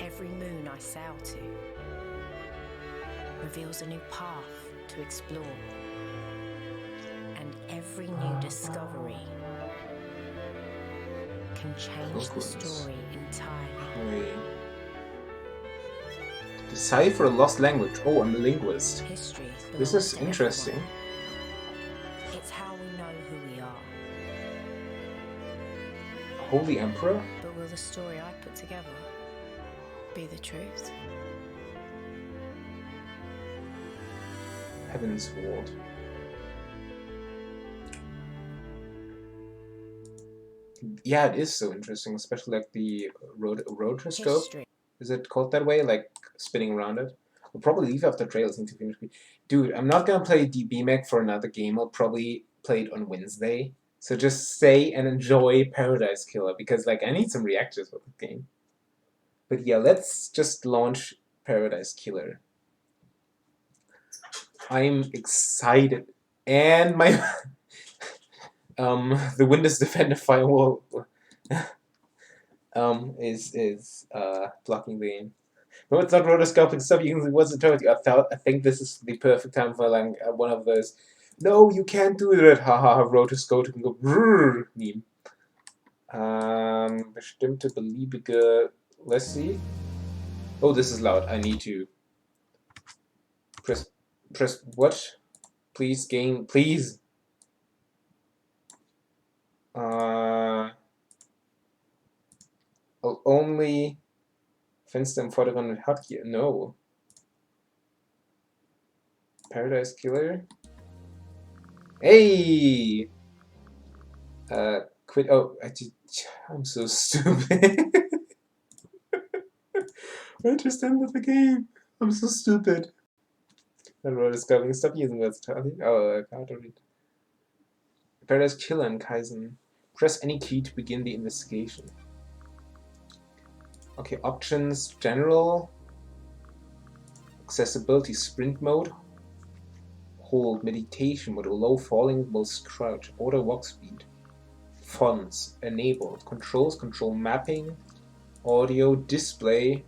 Every moon I sail to reveals a new path to explore. And every new discovery can change the story entirely. Wait. Decipher a lost language. Oh, I'm a linguist. History This belongs is to interesting. everyone. It's how we know who we are. Holy Emperor? But will the story I put together be the truth? Heaven's Vault. Yeah, it is so interesting, especially like the rotoscope. History. Is it called that way? Like spinning around it? We'll probably leave after trailers into finish. Dude, I'm not gonna play the BMAC for another game. I'll probably play it on Wednesday. So just stay and enjoy Paradise Killer, because like I need some reactions for the game. But yeah, let's just launch Paradise Killer. I'm excited, and my the Windows Defender firewall is blocking the game. No, it's not rotoscoping stuff. You can what's it told you? I think this is the perfect time for like one of those. No, you can't do that. Haha, rotoscoping meme. Bestimmte beliebige. Let's see. Oh, this is loud. I need to press what? Please game, please. I'll only Fenster im Vordergrund hat hier. No. Paradise Killer. Hey! Quit. Oh, I'm so stupid. I just ended the game. I'm so stupid. That road is going. Stop using words. Oh, I can't read. Paradise Killer and Kaizen. Press any key to begin the investigation. Okay, options, general, accessibility, sprint mode, hold, meditation mode, low falling, most crouch, auto walk speed, fonts, enabled, controls, control mapping, audio, display,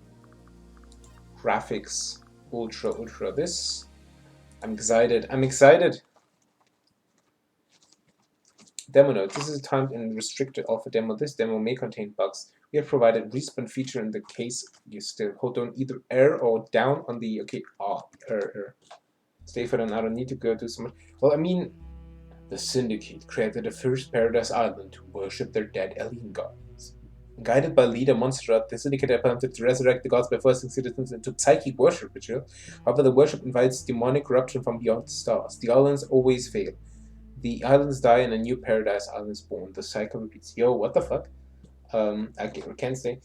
graphics, ultra, this. I'm excited. Demo note. This is a timed and restricted alpha demo. This demo may contain bugs. We have provided respawn feature in the case you still hold down either R or down on the R. Stay for an hour. I don't need to go do so much. Well, I mean, the Syndicate created the first Paradise Island to worship their dead alien gods. Guided by leader Monstrat, the Syndicate attempted to resurrect the gods by forcing citizens into psychic worship ritual. However, the worship invites demonic corruption from beyond the stars. The islands always fail. The islands die and a new Paradise Island is born. The cycle repeats. Yo, what the fuck? I can't say.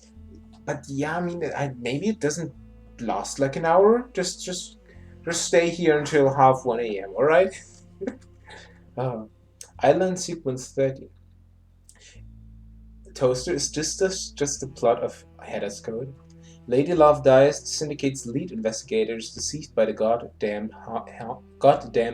But yeah, I mean, maybe it doesn't last like an hour. Just stay here until half 1 a.m. All right? Island sequence 30. Toaster is just the plot of Header's Code. Lady Love dies. The Syndicate's lead investigator is deceased by the goddamned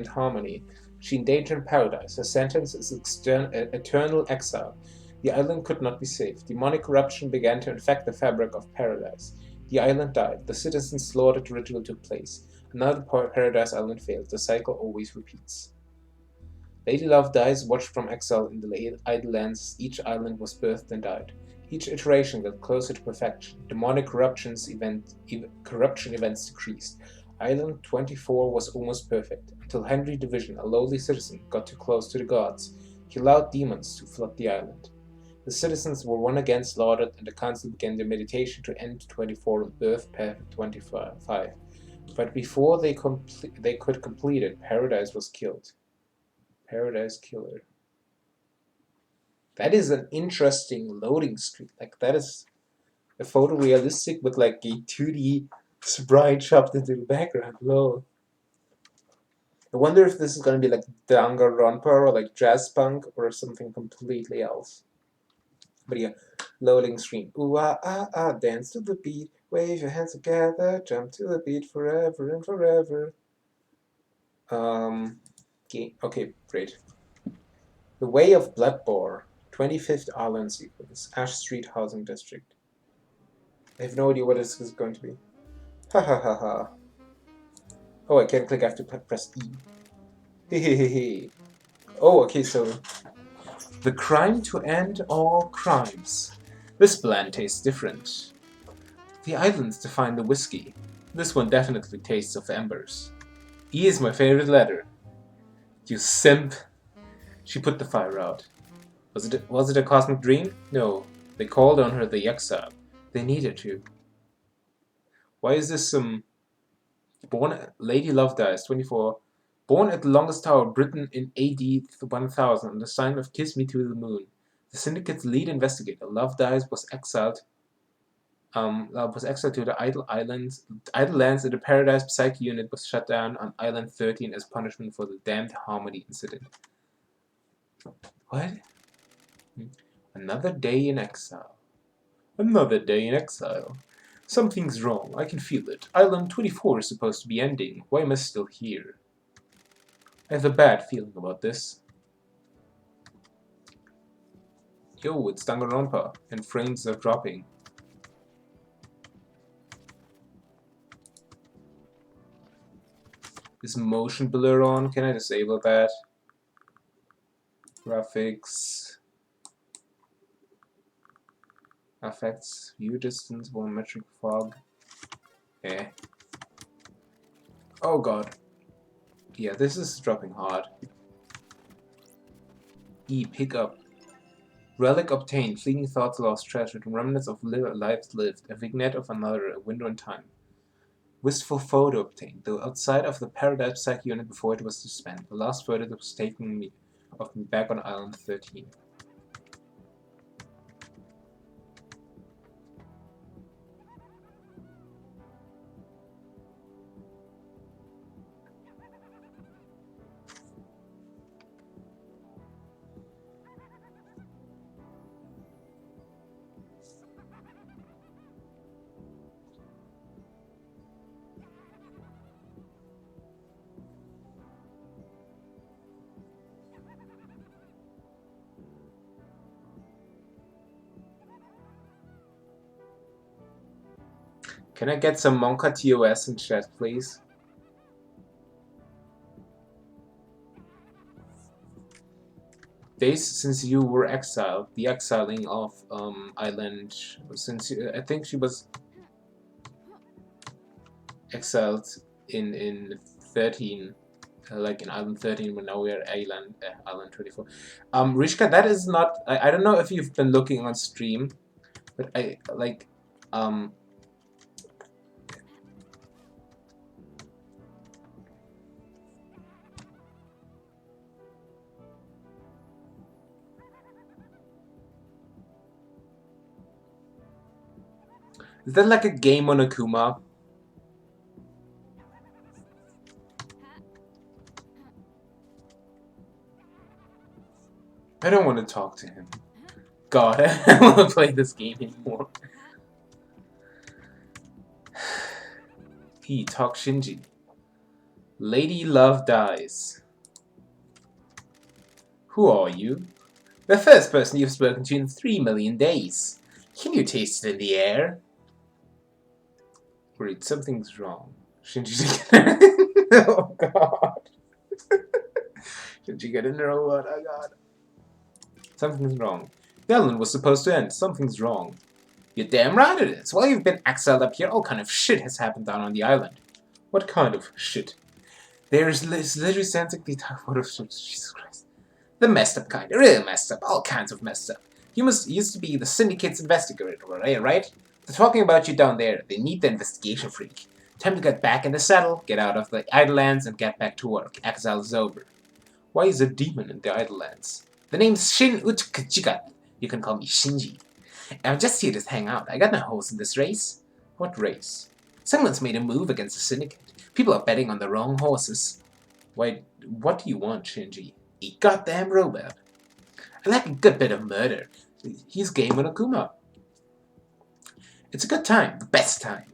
harmony. She endangered paradise. Her sentence is eternal exile. The island could not be saved. Demonic corruption began to infect the fabric of paradise. The island died. The citizens' slaughtered ritual took place. Another Paradise Island failed. The cycle always repeats. Lady Love dies, watched from exile in the idle lands. Each island was birthed and died. Each iteration got closer to perfection. Demonic corruption events decreased. Island 24 was almost perfect, until Henry Division, a lowly citizen, got too close to the gods. He allowed demons to flood the island. The citizens were once again slaughtered, and the council began their meditation to end 24 and birth Perfect 25. But before they could complete it, Paradise was killed. Paradise Killer. That is an interesting loading screen. Like, that is a photorealistic with like a 2D sprite chopped into the background. Lol. I wonder if this is gonna be like Danganronpa or like jazz punk or something completely else. But yeah, loading screen. Ooh ah ah ah, dance to the beat, wave your hands together, jump to the beat forever and forever. Okay, great. The Way of Bloodbore, 25th Island sequence, Ash Street Housing District. I have no idea what this is going to be. Ha ha ha ha. Oh, I can't click, I have to press E. Hehehehe. Oh, okay, so the crime to end all crimes. This blend tastes different. The islands define the whiskey. This one definitely tastes of embers. E is my favorite letter. You simp. She put the fire out. Was it a cosmic dream? No. They called on her the exile. They needed to. Why is this Lady Love dies, 24. Born at the longest tower of Britain in AD 1000 on the sign of Kiss Me to the Moon. The Syndicate's lead investigator, Love dies, was exiled to the Idle Lands, and the Paradise Psyche unit was shut down on Island 13 as punishment for the damned Harmony incident. What? Another day in exile. Another day in exile. Something's wrong. I can feel it. Island 24 is supposed to be ending. Why am I still here? I have a bad feeling about this. Yo, it's Danganronpa, and frames are dropping. Is motion blur on? Can I disable that? Graphics. Effects. View distance. Volumetric fog. Eh. Oh god. Yeah, this is dropping hard. E. Pick up. Relic obtained. Fleeting thoughts lost. Treasured. Remnants of lives lived. A vignette of another. A window in time. Wistful photo obtained, though outside of the Paradise Psych unit before it was suspended. The last photo that was taken of me back on Island 13. Can I get some Monka TOS in chat, please? Days since you were exiled, the exiling of Island, since I think she was exiled in 13, like in Island 13, when now we are Island 24. Rishka, that is not. I don't know if you've been looking on stream, but I like Is that like a game on Akuma? I don't want to talk to him. God, I don't want to play this game anymore. He talk Shinji. Lady Love dies. Who are you? The first person you've spoken to in 3 million days. Can you taste it in the air? Wait, something's wrong. Shinji oh god. Shinji get in there or what? Oh god. Something's wrong. The island was supposed to end. Something's wrong. You're damn right it is. While you've been exiled up here, all kind of shit has happened down on the island. What kind of shit? There's literally scientifically Jesus Christ. The messed up kind. Real messed up. All kinds of messed up. You used to be the syndicate's investigator, right? They're talking about you down there. They need the investigation freak. Time to get back in the saddle, get out of the Idlelands, and get back to work. Exile is over. Why is a demon in the Idlelands? The name's Shin Utkajigat. You can call me Shinji. I'm just here to hang out. I got no horse in this race. What race? Someone's made a move against the syndicate. People are betting on the wrong horses. Why, what do you want, Shinji? A goddamn robot. I like a good bit of murder. He's game on Akuma. It's a good time, the best time.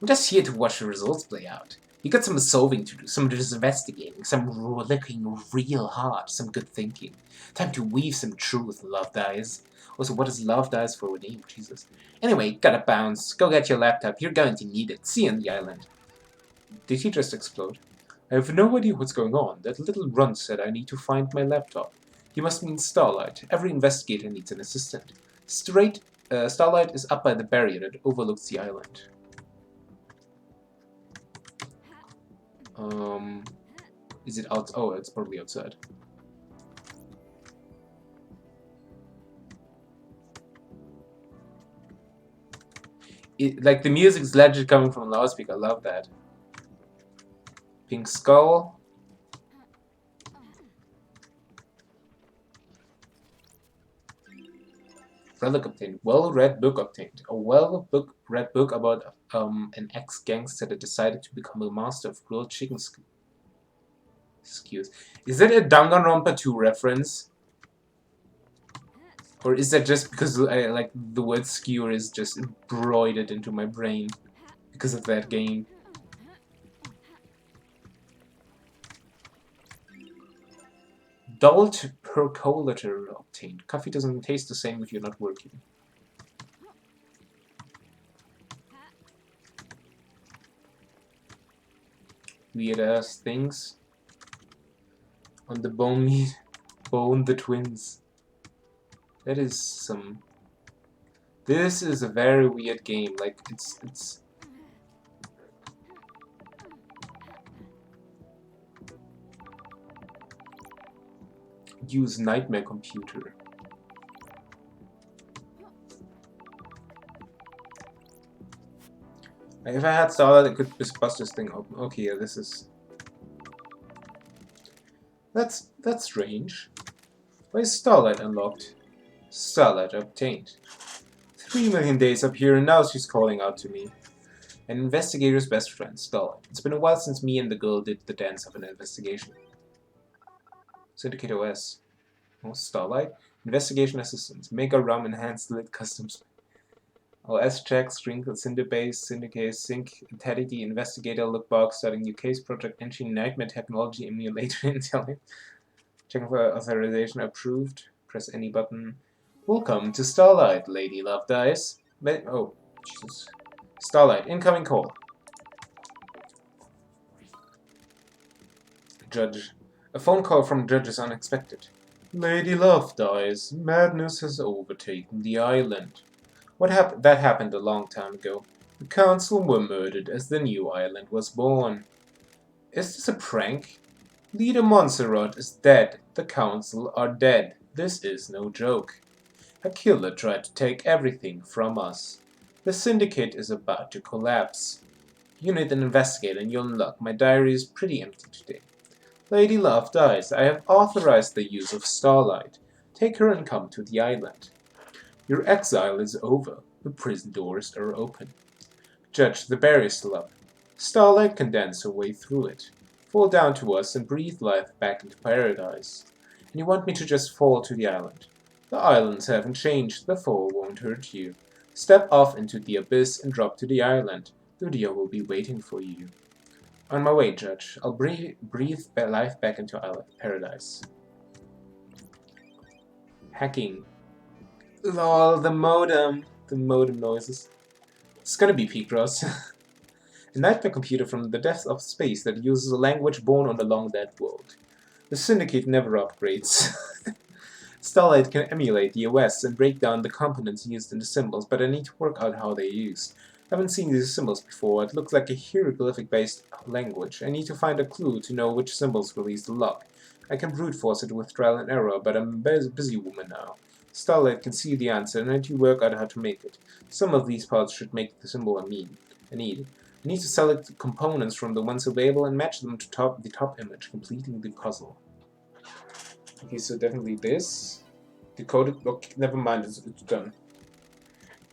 I'm just here to watch the results play out. You got some solving to do, some investigating, some looking real hard, some good thinking. Time to weave some truth, Love Dies. Also, what does Love Dies for a name? Jesus. Anyway, gotta bounce. Go get your laptop. You're going to need it. See you on the island. Did he just explode? I have no idea what's going on. That little runt said I need to find my laptop. He must mean Starlight. Every investigator needs an assistant. Starlight is up by the barrier that overlooks the island. Is it out? Oh, it's probably outside. Like the music's legit coming from a loudspeaker. I love that. Pink skull. Relic obtained. Well-read book obtained. A well-read book about an ex-gangster that decided to become a master of grilled chicken skews. Is that a Danganronpa 2 reference? Or is that just because like the word skewer is just embroidered into my brain because of that game? Dulled percolator obtained. Coffee doesn't taste the same if you're not working. Weird ass things. On the bone meat. Bone the twins. That is some... This is a very weird game. Like, it's... Use nightmare computer. If I had Starlight, I could just bust this thing open. Okay, yeah, this is... That's strange. Why is Starlight unlocked? Starlight obtained. 3 million days up here, and now she's calling out to me. An investigator's best friend, Starlight. It's been a while since me and the girl did the dance of an investigation. Syndicate OS. Oh, Starlight. Investigation assistance. Mega ROM enhanced lit customs. OS check, Sprinkle, Cinderbase, Syndicate, Sync, Intelligity, Investigator, Lookbox, starting new case, Project Entry, Nightmare Technology, Emulator, Intelligence. Checking for authorization approved. Press any button. Welcome to Starlight, Lady Love Dice. Oh, Jesus. Starlight, incoming call. Judge. A phone call from Judge is unexpected. Lady Love Dice, madness has overtaken the island. What happened? That happened a long time ago. The council were murdered as the new island was born. Is this a prank? Leader Montserrat is dead. The council are dead. This is no joke. A killer tried to take everything from us. The syndicate is about to collapse. You need an investigator and you'll unlock. My diary is pretty empty today. Lady Love Dies. I have authorized the use of Starlight. Take her and come to the island. Your exile is over. The prison doors are open. Judge, the barrier is still up. Starlight can dance her way through it. Fall down to us and breathe life back into paradise. And you want me to just fall to the island. The islands haven't changed. The fall won't hurt you. Step off into the abyss and drop to the island. Lydia will be waiting for you. On my way, Judge. I'll breathe life back into paradise. Hacking. Lol, the modem. The modem noises. It's gonna be Picross. A nightmare computer from the depths of space that uses a language born on the long dead world. The Syndicate never upgrades. Starlight can emulate the OS and break down the components used in the symbols, but I need to work out how they're used. I haven't seen these symbols before. It looks like a hieroglyphic-based language. I need to find a clue to know which symbols release the lock. I can brute force it with trial and error, but I'm a busy woman now. Starlight can see the answer, and I need to work out how to make it. Some of these parts should make the symbol I need. I need to select the components from the ones available and match them to the top image, completing the puzzle. Okay, so definitely this. Decoded. Okay, never mind, it's done.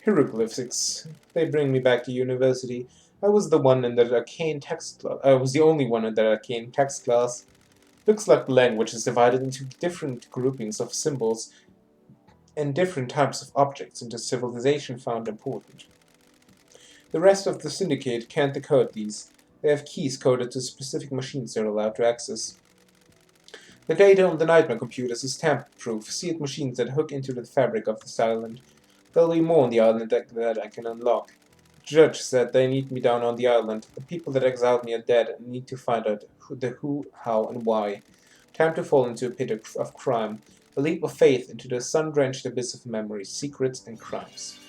Hieroglyphics. They bring me back to university. I was the one in that arcane text class. I was the only one in that arcane text class. Looks like the language is divided into different groupings of symbols and different types of objects into civilization found important. The rest of the Syndicate can't decode these. They have keys coded to specific machines they're allowed to access. The data on the nightmare computers is tamper-proof, sealed machines that hook into the fabric of this island. There'll be more on the island that I can unlock. Judge said they need me down on the island. The people that exiled me are dead and need to find out who, how, and why. Time to fall into a pit of crime. A leap of faith into the sun-drenched abyss of memories, secrets, and crimes.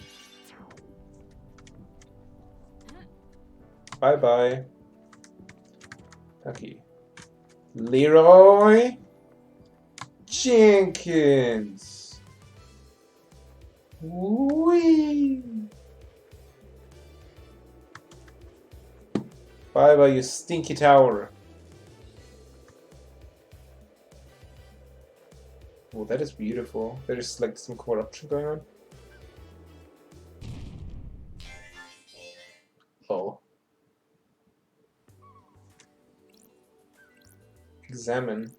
Bye-bye. Okay. Leroy Jenkins. Whee! Bye-bye, you stinky tower. Oh, that is beautiful. There's like some corruption going on. Oh. Examine.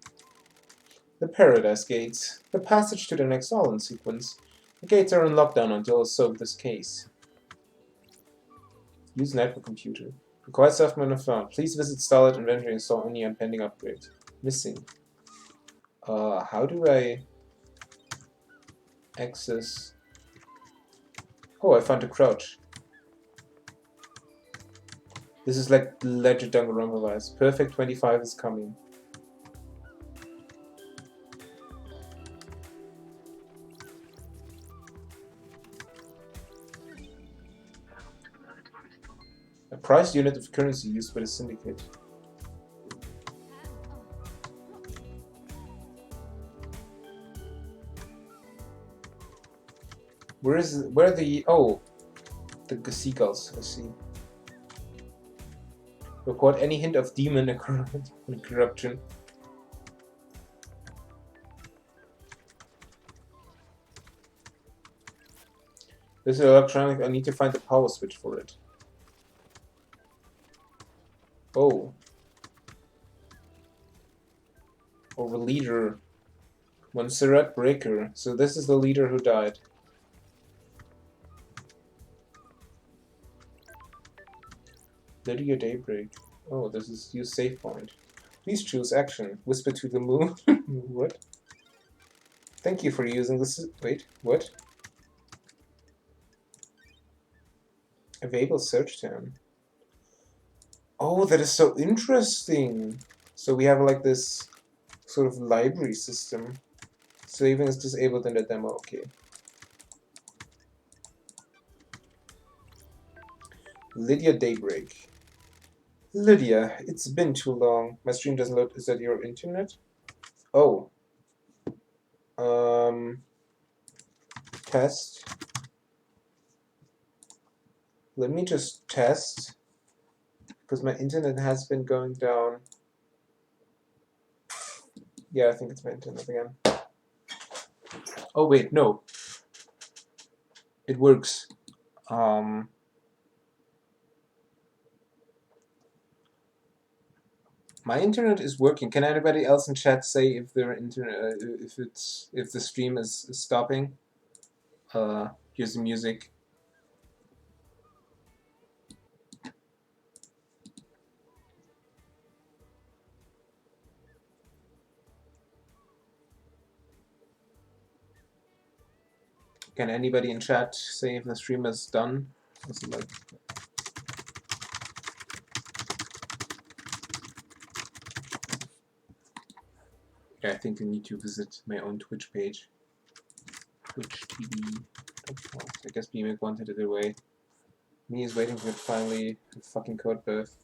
The Paradise Gates. The passage to the next island sequence. The gates are in lockdown until I solve this case. Use network computer. Required software not found. Please visit Starlight Inventory and install only on pending upgrade. Missing. How do I access? Oh, I found a crouch. This is like legit Danganronpa vibes. Perfect 25 is coming. A priced unit of currency used by the syndicate. Where are the the seagulls? I see. Report any hint of demon corruption. This is electronic. I need to find the power switch for it. Oh. Or the leader. Montserrat Breaker. So this is the leader who died. Lydia Daybreak. Oh, this is use save point. Please choose action. Whisper to the moon. What? Thank you for using this. Wait, what? Available search term. Oh, that is so interesting. So we have like this sort of library system. Saving is disabled in the demo. Okay. Lydia Daybreak. Lydia, it's been too long. My stream doesn't load. Is that your internet? Oh. Test. Let me just test. Because my internet has been going down. Yeah, I think it's my internet again. Oh wait, no. It works. My internet is working. Can anybody else in chat say if their internet, if the stream is stopping? Here's the music. Can anybody in chat say if the stream is done? Is it like... Yeah, I think I need to visit my own Twitch page. Twitch TV. I guess BMake wanted it away. Me is waiting for it finally. Fucking code birth.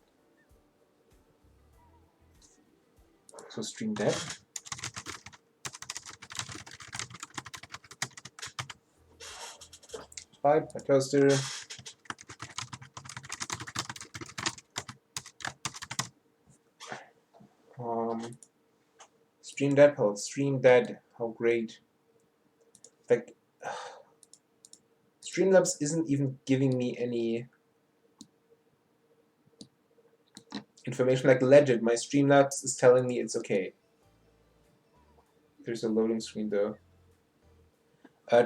So stream dead. Bye, my toaster. Stream dead, Paul. Stream dead. How great. Like, Streamlabs isn't even giving me any information. Like, legit, my Streamlabs is telling me it's okay. There's a loading screen though.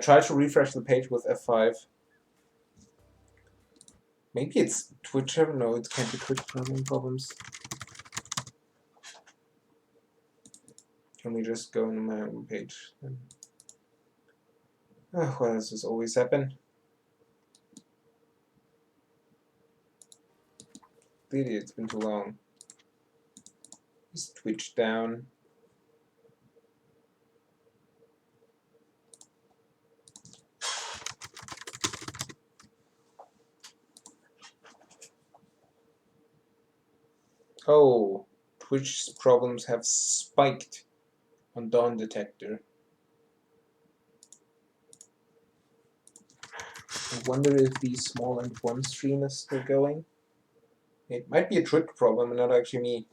Try to refresh the page with F5. Maybe it's Twitch. No, it can't be Twitch problems. Can we just go on my own page? Why does this always happen? Really, it's been too long. Is Twitch down? Oh, Twitch's problems have spiked on Dawn Detector. I wonder if the small and one stream is still going. It might be a Twitch problem and not actually me.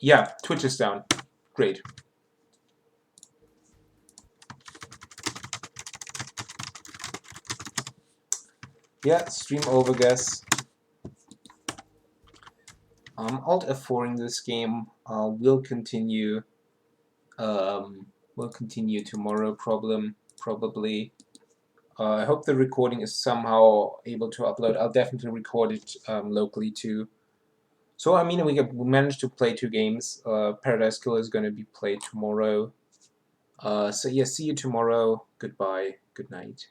Yeah, Twitch is down. Great. Yeah, stream over, guys. Alt F4 in this game. We'll continue tomorrow probably. I hope the recording is somehow able to upload. I'll definitely record it locally too. So I mean, we managed to play 2 games. Paradise Killer is going to be played tomorrow. So yeah, see you tomorrow. Goodbye. Good night.